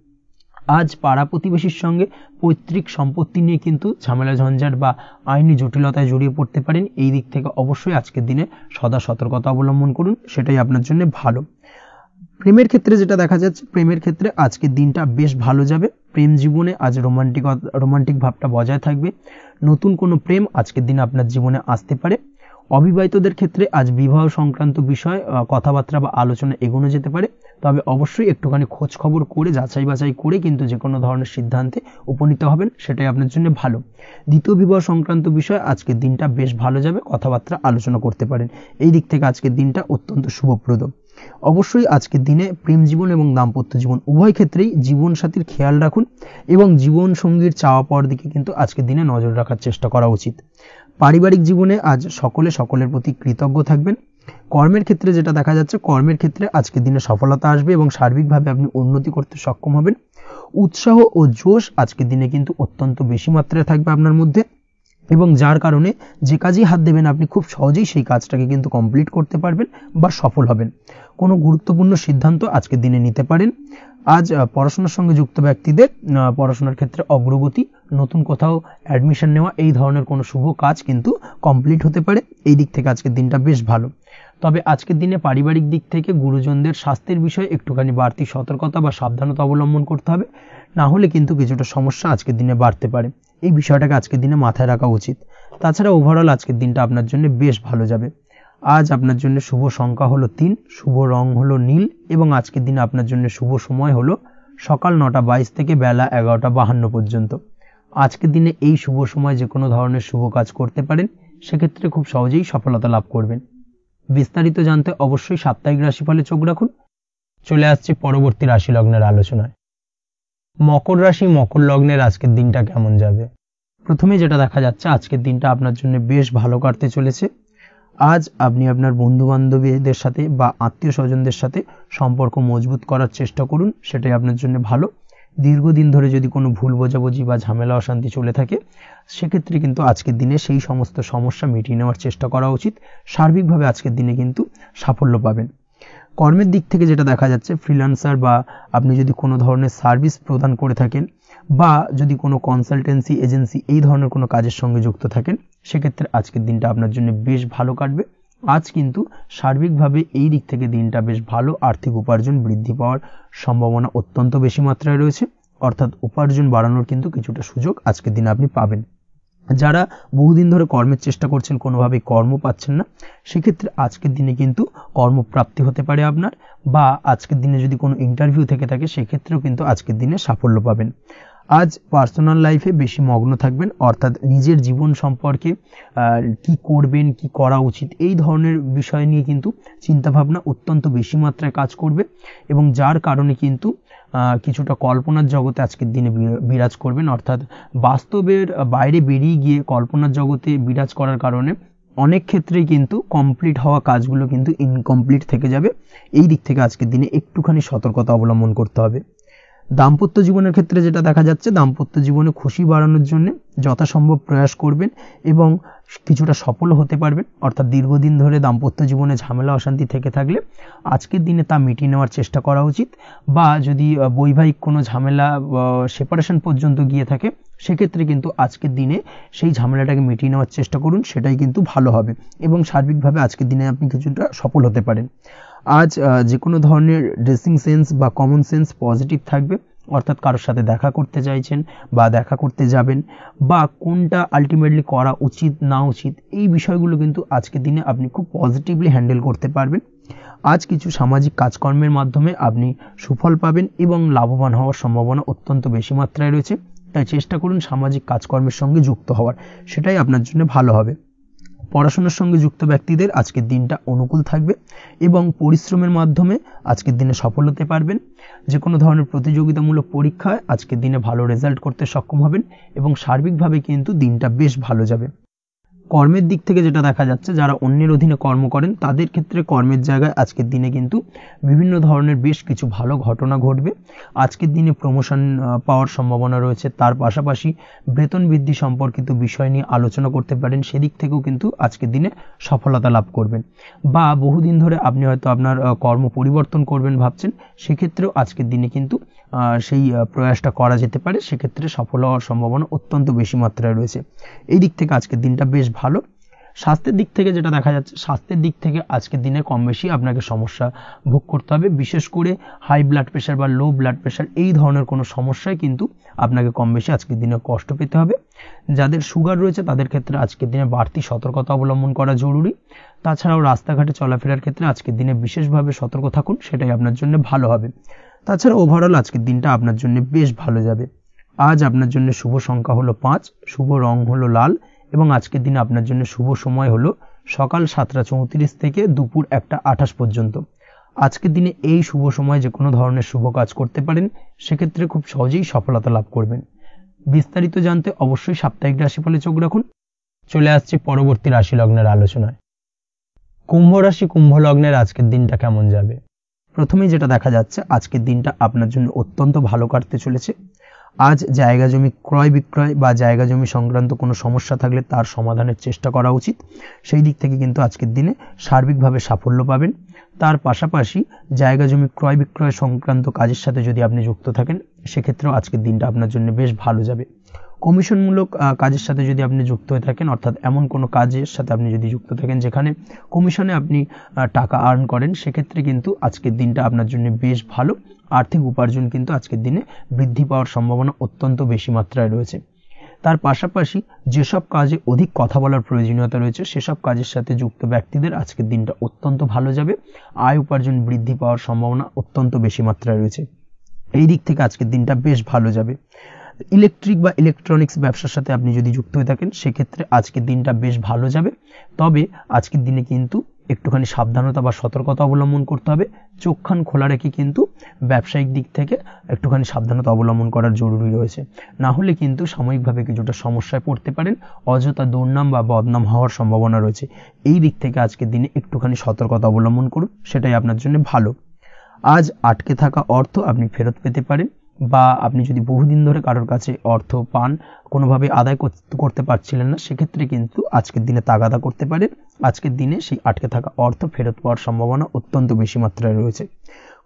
আজ পাড়া প্রতিবেশীর সঙ্গে পৈতৃক সম্পত্তি নিয়ে কিন্তু ঝামেলা ঝঞ্ঝাট বা আইনি জটিলতায় জড়িয়ে পড়তে পারেন। এই দিক থেকে অবশ্যই আজকের দিনে সদা সতর্কতা অবলম্বন করুন, সেটাই আপনার জন্য ভালো। প্রেমের ক্ষেত্রে যেটা দেখা যাচ্ছে, প্রেমের ক্ষেত্রে আজকের দিনটা বেশ ভালো যাবে। প্রেম জীবনে আজ রোমান্টিক ভাবটা বজায় থাকবে। নতুন কোনো প্রেম আজকের দিনে আপনার জীবনে আসতে পারে। অবিবাহিতদের ক্ষেত্রে আজ বিবাহ সংক্রান্ত বিষয় কথাবার্তা বা আলোচনা এগোনো যেতে পারে। তবে অবশ্যই একটুখানি খোঁজ খবর করে যাচাই বাছাই করে কিন্তু যে কোনো ধরনের সিদ্ধান্তে উপনীত হবেন, সেটাই আপনার জন্য ভালো। দ্বিতীয় বিবাহ সংক্রান্ত বিষয় আজকের দিনটা বেশ ভালো যাবে, কথাবার্তা আলোচনা করতে পারেন। এই দিক থেকে আজকের দিনটা অত্যন্ত শুভপ্রদ। অবশ্যই আজকের দিনে প্রেম জীবন এবং দাম্পত্য জীবন উভয় ক্ষেত্রেই জীবনসাথীর খেয়াল রাখুন এবং জীবন সঙ্গীর চাওয়া পাওয়ার দিকে কিন্তু আজকের দিনে নজর রাখার চেষ্টা করা উচিত। পারিবারিক জীবনে আজ সকলের প্রতি কৃতজ্ঞ থাকবেন। কর্মের ক্ষেত্রে যেটা দেখা যাচ্ছে, কর্মের ক্ষেত্রে আজকের দিনে সফলতা আসবে এবং সার্বিকভাবে আপনি উন্নতি করতে সক্ষম হবেন। উৎসাহ ও জোশ আজকের দিনে কিন্তু অত্যন্ত বেশি মাত্রায় থাকবে আপনার মধ্যে, এবং যার কারণে যে কাজেই হাত দেবেন আপনি খুব সহজেই সেই কাজটাকে কিন্তু কমপ্লিট করতে পারবেন বা সফল হবেন। কোনো গুরুত্বপূর্ণ সিদ্ধান্ত আজকের দিনে নিতে পারেন। আজ পড়াশোনার সঙ্গে যুক্ত ব্যক্তিদের পড়াশোনার ক্ষেত্রে অগ্রগতি, নতুন কোথাও অ্যাডমিশন নেওয়া, এই ধরনের কোনো শুভ কাজ কিন্তু কমপ্লিট হতে পারে। এই দিক থেকে আজকের দিনটা বেশ ভালো। তবে আজকের দিনে পারিবারিক দিক থেকে গুরুজনদের স্বাস্থ্যের বিষয়ে একটুখানি বাড়তি সতর্কতা বা সাবধানতা অবলম্বন করতে হবে, না হলে কিন্তু কিছুটা সমস্যা আজকের দিনে বাড়তে পারে। এই বিষয়টাকে আজকের দিনে মাথায় রাখা উচিত। তাছাড়া ওভারঅল আজকের দিনটা আপনার জন্য বেশ ভালো যাবে। আজ আপনার জন্য শুভ সংখ্যা হলো 3, শুভ রং হলো নীল, এবং আজকের দিনে আপনার জন্য শুভ সময় হলো সকাল 9:22 থেকে বেলা 11:52 পর্যন্ত। আজকের দিনে এই শুভ সময় যে কোনো ধরনের শুভ কাজ করতে পারেন, সেক্ষেত্রে খুব সহজেই সফলতা লাভ করবেন। বিস্তারিত জানতে অবশ্যই সাপ্তাহিক রাশিফলে চোখ রাখুন। চলে আসছে পরবর্তী রাশি লগ্নের আলোচনায়। মকর রাশি মকর লগ্নের আজকের দিনটা কেমন যাবে? প্রথমে যেটা দেখা যাচ্ছে, আজকের দিনটা আপনার জন্য বেশ ভালো কাটতে চলেছে। আজ আপনি আপনার বন্ধু বান্ধবীদের সাথে বা আত্মীয় স্বজনদের সাথে সম্পর্ক মজবুত করার চেষ্টা করুন, সেটাই আপনার জন্য ভালো। দীর্ঘদিন ধরে যদি কোনো ভুল বোঝাবুঝি বা ঝামেলা অশান্তি চলে থাকে, সেক্ষেত্রে কিন্তু আজকের দিনে সেই সমস্ত সমস্যা মিটিয়ে নেওয়ার চেষ্টা করা উচিত। সার্বিকভাবে আজকের দিনে কিন্তু সাফল্য পাবেন। কর্মের দিক থেকে যেটা দেখা যাচ্ছে, ফ্রিল্যান্সার বা আপনি যদি কোনো ধরনের সার্ভিস প্রদান করে থাকেন বা যদি কোনো কনসালটেন্সি এজেন্সি এই ধরনের কোনো কাজের সঙ্গে যুক্ত থাকেন, সেক্ষেত্রে আজকের দিনটা আপনার জন্য বেশ ভালো কাটবে। আজ কিন্তু সার্বিকভাবে এই দিক থেকে দিনটা বেশ ভালো। আর্থিক উপার্জন বৃদ্ধি পাওয়ার সম্ভাবনা অত্যন্ত বেশি মাত্রায় রয়েছে, অর্থাৎ উপার্জন বাড়ানোর কিন্তু কিছুটা সুযোগ আজকের দিনে আপনি পাবেন। যারা বহুদিন ধরে কর্মের চেষ্টা করছেন, কোনোভাবেই কর্ম পাচ্ছেন না, সেক্ষেত্রে আজকের দিনে কিন্তু কর্মপ্রাপ্তি হতে পারে আপনার, বা আজকের দিনে যদি কোনো ইন্টারভিউ থেকে থাকে, সেক্ষেত্রেও কিন্তু আজকের দিনে সাফল্য পাবেন। আজ পার্সোনাল লাইফে বেশি মগ্ন থাকবেন, অর্থাৎ নিজের জীবন সম্পর্কে কি করবেন, কি করা উচিত, এই ধরনের বিষয় নিয়ে কিন্তু চিন্তাভাবনা অত্যন্ত বেশি মাত্রায় কাজ করবে, এবং যার কারণে কিন্তু কিছুটা কল্পনার জগতে আজকের দিনে বিরাজ করবেন। অর্থাৎ বাস্তবের বাইরে বেরিয়ে গিয়ে কল্পনার জগতে বিরাজ করার কারণে অনেক ক্ষেত্রেই কিন্তু কমপ্লিট হওয়া কাজগুলো কিন্তু ইনকমপ্লিট থেকে যাবে। এই দিক থেকে আজকের দিনে একটুখানি সতর্কতা অবলম্বন করতে হবে। দাম্পত্য জীবনের ক্ষেত্রে যেটা দেখা যাচ্ছে, দাম্পত্য জীবনে খুশি বাড়ানোর জন্য যথাসম্ভব প্রয়াস করবেন এবং কিছুটা সফল হতে পারবেন। অর্থাৎ দীর্ঘদিন ধরে দাম্পত্য জীবনে ঝামেলা অশান্তি থেকে থাকলে আজকের দিনে তা মিটিয়ে নেওয়ার চেষ্টা করা উচিত, বা যদি বৈবাহিক কোনো ঝামেলা সেপারেশন পর্যন্ত গিয়ে থাকে, সেক্ষেত্রে কিন্তু আজকের দিনে সেই ঝামেলাটাকে মিটিয়ে নেওয়ার চেষ্টা করুন, সেটাই কিন্তু ভালো হবে এবং সার্বিকভাবে আজকের দিনে আপনি কিছুটা সফল হতে পারেন। আজ যে কোনো ধরনের ড্রেসিং সেন্স বা কমন সেন্স পজিটিভ থাকবে, অর্থাৎ কারোর সাথে দেখা করতে চাইছেন বা দেখা করতে যাবেন, বা কোনটা আলটিমেটলি করা উচিত না উচিত, এই বিষয়গুলো কিন্তু আজকের দিনে আপনি খুব পজিটিভলি হ্যান্ডেল করতে পারবেন। আজ কিছু সামাজিক কাজকর্মের মাধ্যমে আপনি সুফল পাবেন এবং লাভবান হওয়ার সম্ভাবনা অত্যন্ত বেশি মাত্রায় রয়েছে। তাই চেষ্টা করুন সামাজিক কাজকর্মের সঙ্গে যুক্ত হওয়ার, সেটাই আপনার জন্য ভালো হবে। পড়াশোনার সঙ্গে যুক্ত ব্যক্তিদের আজকের দিনটা অনুকূল থাকবে এবং পরিশ্রমের মাধ্যমে আজকের দিনে সফল হতে পারবেন। যে কোনো ধরনের প্রতিযোগিতামূলক পরীক্ষায় আজকের দিনে ভালো রেজাল্ট করতে সক্ষম হবেন এবং সার্বিকভাবে কিন্তু দিনটা বেশ ভালো যাবে। কর্মের দিক থেকে যেটা দেখা যাচ্ছে, যারা অন্যের অধীনে কর্ম করেন তাদের ক্ষেত্রে কর্মের জায়গায় আজকের দিনে কিন্তু বিভিন্ন ধরনের বেশ কিছু ভালো ঘটনা ঘটবে। আজকের দিনে প্রমোশন পাওয়ার সম্ভাবনা রয়েছে। তার পাশাপাশি বেতন বৃদ্ধি সম্পর্কিত বিষয় নিয়ে আলোচনা করতে পারেন, সেদিক থেকেও কিন্তু আজকের দিনে সফলতা লাভ করবেন। বা বহুদিন ধরে আপনি হয়তো আপনার কর্ম পরিবর্তন করবেন ভাবছেন, সেক্ষেত্রেও আজকের দিনে কিন্তু সেই প্রয়াসটা করা যেতে পারে, সেক্ষেত্রে সফল হওয়ার সম্ভাবনা অত্যন্ত বেশি মাত্রায় রয়েছে। এই দিক থেকে আজকের দিনটা বেশ ভালো। স্বাস্থ্যের দিক থেকে যেটা দেখা যাচ্ছে, স্বাস্থ্যের দিক থেকে আজকের দিনে কম বেশি আপনাকে সমস্যা ভোগ করতে হবে। বিশেষ করে হাই ব্লাড প্রেশার বা লো ব্লাড প্রেশার এই ধরনের কোনো সমস্যায় কিন্তু আপনাকে কম বেশি আজকের দিনে কষ্ট পেতে হবে। যাদের সুগার রয়েছে তাদের ক্ষেত্রে আজকের দিনে বাড়তি সতর্কতা অবলম্বন করা জরুরি। তাছাড়াও রাস্তাঘাটে চলাফেরার ক্ষেত্রে আজকের দিনে বিশেষভাবে সতর্ক থাকুন, সেটাই আপনার জন্য ভালো হবে। তাছাড়া ওভারঅল আজকের দিনটা আপনার জন্য বেশ ভালো যাবে। আজ আপনার জন্য শুভ সংখ্যা হলো 5, শুভ রং হলো লাল এবং আজকের দিনে আপনার জন্য শুভ সময় হলো সকাল 7:34 থেকে দুপুর 1:28 পর্যন্ত। আজকের দিনে এই শুভ সময় যে কোনো ধরনের শুভ কাজ করতে পারেন, সেক্ষেত্রে খুব সহজেই সফলতা লাভ করবেন। বিস্তারিত জানতে অবশ্যই সাপ্তাহিক রাশিফলে চোখ রাখুন। চলে আসছে পরবর্তী রাশি লগ্নের আলোচনায়। কুম্ভ রাশি, কুম্ভ লগ্নের আজকের দিনটা কেমন যাবে? প্রথমেই যেটা দেখা যাচ্ছে, আজকের দিনটা আপনার জন্য অত্যন্ত ভালো কাটতে চলেছে। আজ জায়গা জমি ক্রয় বিক্রয় বা জায়গা জমি সংক্রান্ত কোনো সমস্যা থাকলে তার সমাধানের চেষ্টা করা উচিত। সেই দিক থেকে কিন্তু আজকের দিনে সার্বিকভাবে সাফল্য পাবেন। তার পাশাপাশি জায়গা জমি ক্রয় বিক্রয় সংক্রান্ত কাজের সাথে যদি আপনি যুক্ত থাকেন, সেক্ষেত্রেও আজকের দিনটা আপনার জন্য বেশ ভালো যাবে। কমিশনমূলক কাজের সাথে যদি আপনি যুক্ত হয়ে থাকেন, অর্থাৎ এমন কোনো কাজের সাথে আপনি যদি যুক্ত থাকেন যেখানে কমিশনে আপনি টাকা আর্ন করেন, সেক্ষেত্রে কিন্তু আজকের দিনটা আপনার জন্য বেশ ভালো। আর্থিক উপার্জন কিন্তু আজকের দিনে বৃদ্ধি পাওয়ার সম্ভাবনা অত্যন্ত বেশি মাত্রায় রয়েছে। তার পাশাপাশি যেসব কাজে অধিক কথা বলার প্রয়োজনীয়তা রয়েছে, সেসব কাজের সাথে যুক্ত ব্যক্তিদের আজকের দিনটা অত্যন্ত ভালো যাবে। আয় উপার্জন বৃদ্ধি পাওয়ার সম্ভাবনা অত্যন্ত বেশি মাত্রায় রয়েছে। এই দিক থেকে আজকের দিনটা বেশ ভালো যাবে। ইলেকট্রিক বা ইলেকট্রনিক্স ব্যবসার সাথে আপনি যদি যুক্ত হয়ে থাকেন, সেক্ষেত্রে আজকের দিনটা বেশ ভালো যাবে। তবে আজকের দিনে কিন্তু একটুখানি সাবধানতা বা সতর্কতা অবলম্বন করতে হবে। চোখ কান খোলা রেখে কিন্তু ব্যবসায়িক দিক থেকে একটুখানি সাবধানতা অবলম্বন করার জরুরি রয়েছে। না হলে কিন্তু সাময়িকভাবে কিছুটা সমস্যায় পড়তে পারেন, অযথা দুর্নাম বা বদনাম হওয়ার সম্ভাবনা রয়েছে। এই দিক থেকে আজকের দিনে একটুখানি সতর্কতা অবলম্বন করুন, সেটাই আপনার জন্য ভালো। আজ আটকে থাকা অর্থ আপনি ফেরত পেতে পারেন, বা আপনি যদি বহুদিন ধরে কারোর কাছে অর্থ পান, কোনোভাবে আদায় করতে পারছিলেন না, সেক্ষেত্রে কিন্তু আজকের দিনে তাগাদা করতে পারেন। আজকের দিনে সেই আটকে থাকা অর্থ ফেরত পাওয়ার সম্ভাবনা অত্যন্ত বেশি মাত্রায় রয়েছে।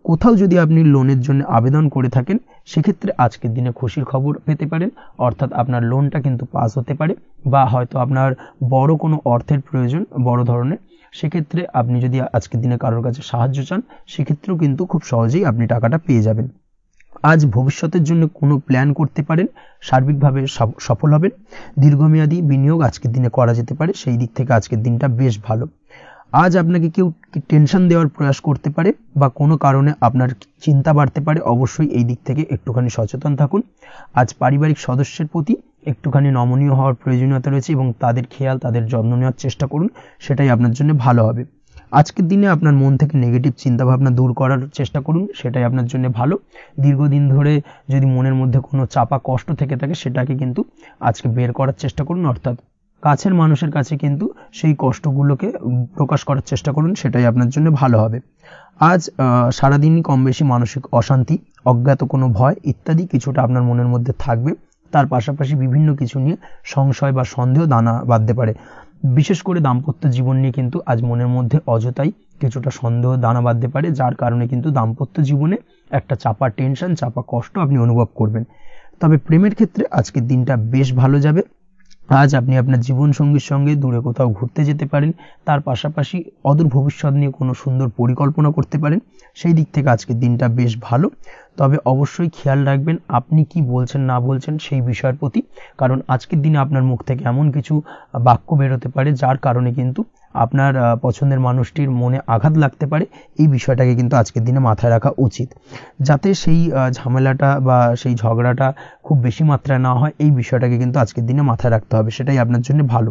কোথাও যদি আপনি লোনের জন্য আবেদন করে থাকেন, সেক্ষেত্রে আজকের দিনে খুশির খবর পেতে পারেন, অর্থাৎ আপনার লোনটা কিন্তু পাস হতে পারে। বা হয়তো আপনার বড় কোনো অর্থের প্রয়োজন, বড় ধরনের, সেক্ষেত্রে আপনি যদি আজকের দিনে কারোর কাছে সাহায্য চান, সেক্ষেত্রেও কিন্তু খুব সহজেই আপনি টাকাটা পেয়ে যাবেন। আজ ভবিষ্যতের জন্য কোনো প্ল্যান করতে পারেন, সার্বিকভাবে সফল হবেন। দীর্ঘমেয়াদী বিনিয়োগ আজকের দিনে করা যেতে পারে, সেই দিক থেকে আজকের দিনটা বেশ ভালো। আজ আপনাকে কেউ টেনশন দেওয়ার প্রয়াস করতে পারে বা কোনো কারণে আপনার চিন্তা বাড়তে পারে, অবশ্যই এই দিক থেকে একটুখানি সচেতন থাকুন। আজ পারিবারিক সদস্যের প্রতি একটুখানি নমনীয় হওয়ার প্রয়োজনীয়তা রয়েছে এবং তাদের খেয়াল, তাদের যত্ন নেওয়ার চেষ্টা করুন, সেটাই আপনার জন্য ভালো হবে। আজকের দিনে আপনার মন থেকে নেগেটিভ চিন্তাভাবনা দূর করার চেষ্টা করুন, সেটাই আপনার জন্য ভালো। দীর্ঘদিন ধরে যদি মনের মধ্যে কোনো চাপা কষ্ট থেকে থাকে, সেটাকে কিন্তু আজকে বের করার চেষ্টা করুন, অর্থাৎ কাছের মানুষের কাছে কিন্তু সেই কষ্টগুলোকে প্রকাশ করার চেষ্টা করুন, সেটাই আপনার জন্য ভালো হবে। আজ সারাদিনই কম বেশি মানসিক অশান্তি, অজ্ঞাত কোনো ভয় ইত্যাদি কিছুটা আপনার মনের মধ্যে থাকবে। তার পাশাপাশি বিভিন্ন কিছু নিয়ে সংশয় বা সন্দেহ দানা বাঁধতে পারে। বিশেষ করে দাম্পত্য জীবন নিয়ে কিন্তু আজ মনের মধ্যে অযথাই কিছুটা সন্দেহ দানা বাঁধতে পারে, যার কারণে কিন্তু দাম্পত্য জীবনে একটা চাপা টেনশন, চাপা কষ্ট আপনি অনুভব করবেন। তবে প্রেমের ক্ষেত্রে আজকের দিনটা বেশ ভালো যাবে। আজ আপনি আপনার জীবনসঙ্গীর সঙ্গে দূরে কোথাও ঘুরতে যেতে পারেন। তার পাশাপাশি অদূর ভবিষ্যৎ নিয়ে কোনো সুন্দর পরিকল্পনা করতে পারেন, সেই দিক থেকে আজকের দিনটা বেশ ভালো। তবে অবশ্যই খেয়াল রাখবেন আপনি কি বলছেন না বলছেন সেই বিষয়ের প্রতি, কারণ আজকের দিনে আপনার মুখ থেকে এমন কিছু বাক্য বেরোতে পারে যার কারণে কিন্তু আপনার পছন্দের মানুষটির মনে আঘাত লাগতে পারে। এই বিষয়টাকে কিন্তু আজকের দিনে মাথায় রাখা উচিত, যাতে সেই ঝামেলাটা বা সেই ঝগড়াটা খুব বেশি মাত্রায় না হয়। এই বিষয়টাকে কিন্তু আজকের দিনে মাথায় রাখতে হবে, সেটাই আপনার জন্য ভালো।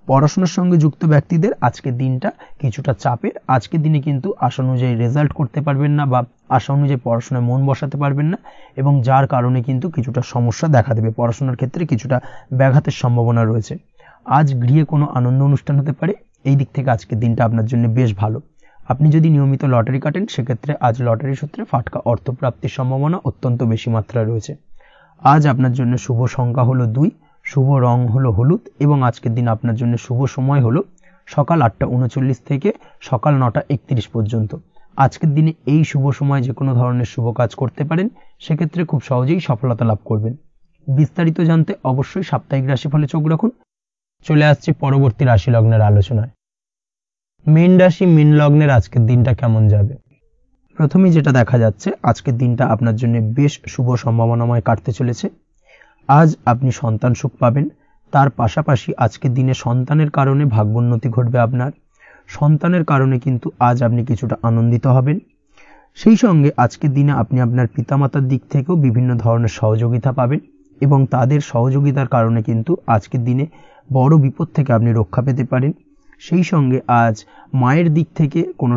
পড়াশোনার সঙ্গে যুক্ত ব্যক্তিদের আজকের দিনটা কিছুটা চাপের। আজকের দিনে কিন্তু আশা অনুযায়ী রেজাল্ট করতে পারবেন না বা আশা অনুযায়ী পড়াশোনায় মন বসাতে পারবেন না, এবং যার কারণে কিন্তু কিছুটা সমস্যা দেখা দেবে। পড়াশোনার ক্ষেত্রে কিছুটা ব্যাঘাতের সম্ভাবনা রয়েছে। আজ গৃহে কোনো আনন্দ অনুষ্ঠান হতে পারে, এই দিক থেকে আজকের দিনটা আপনার জন্য বেশ ভালো। আপনি যদি নিয়মিত লটারি কাটেন সেক্ষেত্রে আজ লটারি সূত্রে ফাটকা অর্থপ্রাপ্তির সম্ভাবনা অত্যন্ত বেশি মাত্রায় রয়েছে। আজ আপনার জন্য শুভ সংখ্যা হলো 2, শুভ রং হলো হলুদ, এবং আজকের দিন আপনার জন্য শুভ সময় হলো সকাল 8:39 থেকে সকাল 9:31 পর্যন্ত। আজকের দিনে এই শুভ সময় যে কোনো ধরনের শুভ কাজ করতে পারেন, সেক্ষেত্রে খুব সহজেই সফলতা লাভ করবেন। বিস্তারিত জানতে অবশ্যই সাপ্তাহিক রাশিফলে চোখ রাখুন। চলে আসছে পরবর্তী রাশি লগ্নের আলোচনায়। মীন রাশি মীন লগ্নের আজকের দিনটা কেমন যাবে? প্রথমেই যেটা দেখা যাচ্ছে, আজকের দিনটা আপনার জন্য বেশ শুভ সম্ভাবনাময় কাটতে চলেছে। আজ আপনি সন্তান সুখ পাবেন, তার পাশাপাশি আজকের দিনে সন্তানের কারণে ভাগ্যোন্নতি ঘটবে আপনার। সন্তানের কারণে কিন্তু আজ আপনি কিছুটা আনন্দিত হবেন। সেই সঙ্গে আজকের দিনে আপনি আপনার পিতামাতার দিক থেকেও বিভিন্ন ধরনের সহযোগিতা পাবেন, এবং তাদের সহযোগিতার কারণে কিন্তু আজকের দিনে বড় বিপদ থেকে আপনি রক্ষা পেতে পারেন। সেই সঙ্গে আজ মায়ের দিক থেকে কোনো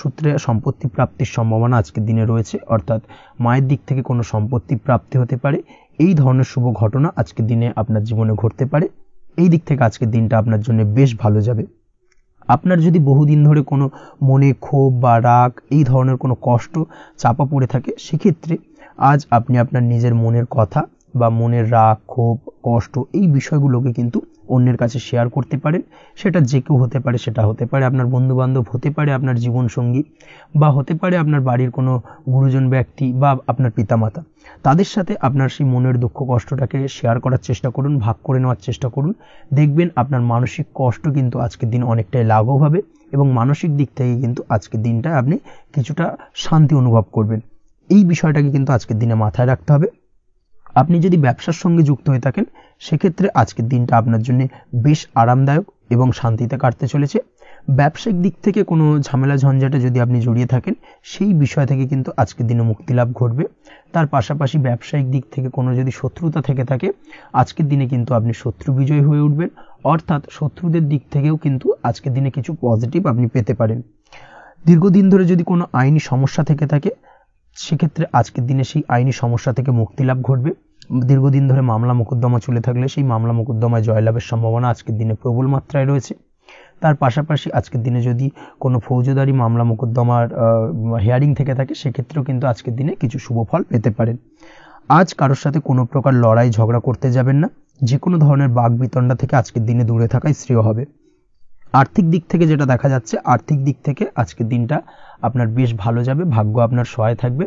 সূত্রে সম্পত্তি প্রাপ্তির সম্ভাবনা আজকের দিনে রয়েছে, অর্থাৎ মায়ের দিক থেকে কোনো সম্পত্তি প্রাপ্তি হতে পারে। এই ধরনের শুভ ঘটনা আজকের দিনে আপনার জীবনে ঘটতে পারে। এই দিক থেকে আজকের দিনটা আপনার জন্য বেশ ভালো যাবে। আপনার যদি বহুদিন ধরে কোনো মনে ক্ষোভ বা রাগ এই ধরনের কোনো কষ্ট চাপা পড়ে থাকে, সেক্ষেত্রে আজ আপনি আপনার নিজের মনের কথা বা মনের রাগ ক্ষোভ কষ্ট এই বিষয়গুলোকে কিন্তু অন্যের কাছে শেয়ার করতে পারেন। সেটা যে কেউ হতে পারে, সেটা হতে পারে আপনার বন্ধু বান্ধব, হতে পারে আপনার জীবনসঙ্গী, বা হতে পারে আপনার বাড়ির কোনো গুরুজন ব্যক্তি বা আপনার পিতামাতা। তাদের সাথে আপনার সেই মনের দুঃখ কষ্টটাকে শেয়ার করার চেষ্টা করুন, ভাগ করে নেওয়ার চেষ্টা করুন। দেখবেন আপনার মানসিক কষ্ট কিন্তু আজকের দিন অনেকটাই লাঘব হবে, এবং মানসিক দিক থেকে কিন্তু আজকের দিনটা আপনি কিছুটা শান্তি অনুভব করবেন। এই বিষয়টাকে কিন্তু আজকের দিনে মাথায় রাখতে হবে। আপনি যদি ব্যবসার সঙ্গে যুক্ত হয়ে থাকেন, সেক্ষেত্রে আজকের দিনটা আপনার জন্য বেশ আরামদায়ক এবং শান্তিতে কাটতে চলেছে। ব্যবসায়িক দিক থেকে কোনো ঝামেলা ঝঞ্ঝাটে যদি আপনি জড়িয়ে থাকেন, সেই বিষয় থেকে কিন্তু আজকের দিনে মুক্তি লাভ ঘটবে। তার পাশাপাশি ব্যবসায়িক দিক থেকে কোনো যদি শত্রুতা থেকে থাকে, আজকের দিনে কিন্তু আপনি শত্রু বিজয়ী হয়ে উঠবেন, অর্থাৎ শত্রুদের দিক থেকেও কিন্তু আজকের দিনে কিছু পজিটিভ আপনি পেতে পারেন। দীর্ঘদিন ধরে যদি কোনো আইনি সমস্যা থেকে থাকে, সেক্ষেত্রে আজকের দিনে সেই আইনি সমস্যা থেকে মুক্তি লাভ ঘটবে। দীর্ঘদিন ধরে মামলা মোকদ্দমা চলে থাকলে সেই মামলা মোকদ্দমায় জয়লাভের সম্ভাবনা আজকের দিনে প্রবল মাত্রায় রয়েছে। তার পাশাপাশি আজকের দিনে যদি কোনো ফৌজদারি মামলা মোকদ্দমার হিয়ারিং থেকে থাকে, সেক্ষেত্রেও কিন্তু আজকের দিনে কিছু শুভ ফল পেতে পারেন। আজ কারোর সাথে কোনো প্রকার লড়াই ঝগড়া করতে যাবেন না। যে কোনো ধরনের বাক বিতণ্ডা থেকে আজকের দিনে দূরে থাকাই শ্রেয় হবে। আর্থিক দিক থেকে যেটা দেখা যাচ্ছে, আর্থিক দিক থেকে আজকের দিনটা আপনার বেশ ভালো যাবে, ভাগ্য আপনার সহায় থাকবে।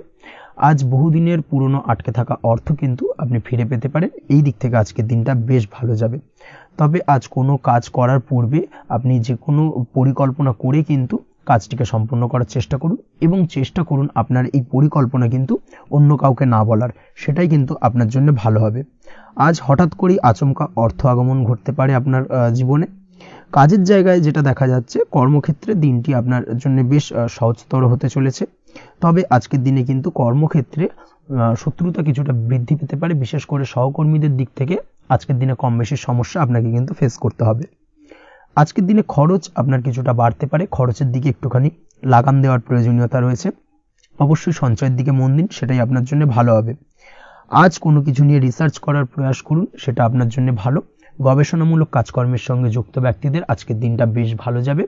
আজ বহুদিনের পুরনো আটকে থাকা অর্থ কিন্তু আপনি ফিরে পেতে পারেন। এই দিক থেকে আজকের দিনটা বেশ ভালো যাবে। তবে আজ কোনো কাজ করার পূর্বে আপনি যে কোনো পরিকল্পনা করে কিন্তু কাজটিকে সম্পন্ন করার চেষ্টা করুন, এবং চেষ্টা করুন আপনার এই পরিকল্পনা কিন্তু অন্য কাউকে না বলার, সেটাই কিন্তু আপনার জন্য ভালো হবে। আজ হঠাৎ করেই আচমকা অর্থ আগমন ঘটতে পারে আপনার জীবনে। কাজের জায়গায় যেটা দেখা যাচ্ছে, কর্মক্ষেত্রে দিনটি আপনার জন্য বেশ সহজতর হতে চলেছে। তবে আজকের দিনে কিন্তু কর্মক্ষেত্রে শত্রুতা কিছুটা বৃদ্ধি পেতে পারে, বিশেষ করে সহকর্মীদের দিক থেকে আজকের দিনে কম বেশি সমস্যা আপনাকে কিন্তু ফেস করতে হবে। আজকের দিনে খরচ আপনার কিছুটা বাড়তে পারে, খরচের দিকে একটুখানি লাগাম দেওয়ার প্রয়োজনীয়তা রয়েছে। অবশ্যই সঞ্চয়ের দিকে মন দিন, সেটাই আপনার জন্য ভালো হবে। আজ কোনো কিছু নিয়ে রিসার্চ করার প্রয়াস করুন, সেটা আপনার জন্য ভালো। গবেষণামূলক কাজকর্মের সঙ্গে যুক্ত ব্যক্তিদের আজকের দিনটা বেশ ভালো যাবে।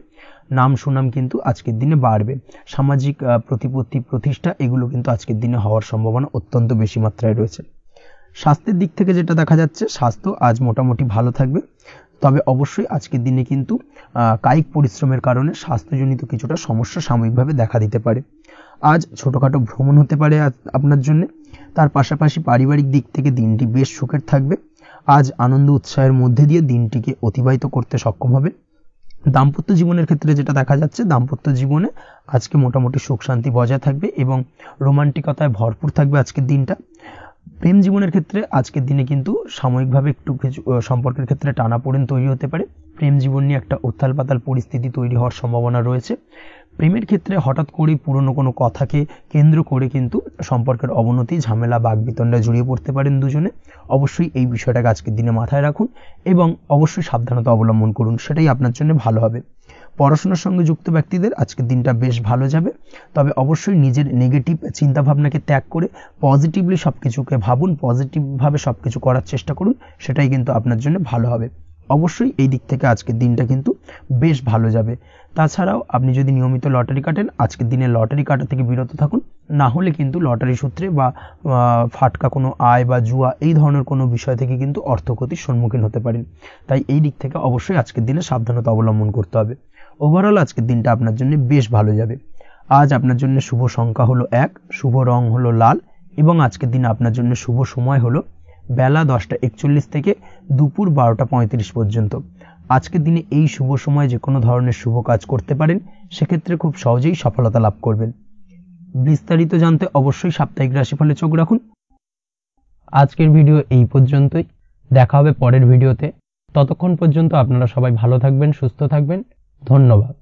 নাম সুনাম কিন্তু আজকের দিনে বাড়বে। সামাজিক প্রতিপত্তি প্রতিষ্ঠা এগুলো কিন্তু আজকের দিনে হওয়ার সম্ভাবনা অত্যন্ত বেশি মাত্রায় রয়েছে। স্বাস্থ্যের দিক থেকে যেটা দেখা যাচ্ছে, স্বাস্থ্য আজ মোটামুটি ভালো থাকবে। তবে অবশ্যই আজকের দিনে কিন্তু কায়িক পরিশ্রমের কারণে স্বাস্থ্যজনিত কিছুটা সমস্যা সাময়িকভাবে দেখা দিতে পারে। আজ ছোটোখাটো ভ্রমণ হতে পারে আপনার জন্য। তার পাশাপাশি পারিবারিক দিক থেকে দিনটি বেশ সুখের থাকবে। আজ আনন্দ উৎসাহের মধ্যে দিয়ে দিনটিকে অতিবাহিত করতে সক্ষম হবে। দাম্পত্য জীবনের ক্ষেত্রে যেটা দেখা যাচ্ছে, দাম্পত্য জীবনে আজকে মোটামুটি সুখ শান্তি বজায় থাকবে এবং রোমান্টিকতায় ভরপুর থাকবে আজকের দিনটা। প্রেম জীবনের ক্ষেত্রে আজকের দিনে কিন্তু সাময়িকভাবে একটু কিছু সম্পর্কের ক্ষেত্রে টানাপোড়েন তৈরি হতে পারে। প্রেম জীবন নিয়ে একটা উত্থাল পাতাল পরিস্থিতি তৈরি হওয়ার সম্ভাবনা রয়েছে। প্রেমের ক্ষেত্রে হঠাৎ করে পুরনো কোনো কথাকে কেন্দ্র করে কিন্তু সম্পর্কের অবনতি, ঝামেলা, বাগবিতণ্ডায় জড়িয়ে পড়তে পারেন দুজনে। অবশ্যই এই বিষয়টাকে আজকের দিনে মাথায় রাখুন এবং অবশ্যই সাবধানতা অবলম্বন করুন, সেটাই আপনার জন্য ভালো হবে। পড়াশোনার সঙ্গে যুক্ত ব্যক্তিদের আজকের দিনটা বেশ ভালো যাবে, তবে অবশ্যই নিজের নেগেটিভ চিন্তাভাবনাকে ত্যাগ করে পজিটিভলি সব কিছুকে ভাবুন, পজিটিভভাবে সব কিছু করার চেষ্টা করুন, সেটাই কিন্তু আপনার জন্য ভালো হবে। অবশ্যই এই দিক থেকে আজকের দিনটা কিন্তু বেশ ভালো যাবে। তাছাড়াও আপনি যদি নিয়মিত লটারি কাটেন, আজকের দিনে লটারি কাটা থেকে বিরত থাকুন, না হলে কিন্তু লটারি সূত্রে বা ফাটকা কোনো আয় বা জুয়া এই ধরনের কোনো বিষয় থেকে কিন্তু অর্থক্ষতির সম্মুখীন হতে পারেন। তাই এই দিক থেকে অবশ্যই আজকের দিনে সাবধানতা অবলম্বন করতে হবে। ওভারঅল আজকের দিনটা আপনার জন্য বেশ ভালো যাবে। আজ আপনার জন্য শুভ সংখ্যা হলো 1, শুভ রং হলো লাল এবং আজকের দিনে আপনার জন্য শুভ সময় হলো বেলা 10:41 থেকে দুপুর 12:35 পর্যন্ত। আজকের দিনে এই শুভ সময় যে কোনো ধরনের শুভ কাজ করতে পারেন, সেক্ষেত্রে খুব সহজেই সফলতা লাভ করবেন। বিস্তারিত জানতে অবশ্যই সাপ্তাহিক রাশিফলে চোখ রাখুন। আজকের ভিডিও এই পর্যন্তই, দেখা হবে পরের ভিডিওতে। ততক্ষণ পর্যন্ত আপনারা সবাই ভালো থাকবেন, সুস্থ থাকবেন। ধন্যবাদ।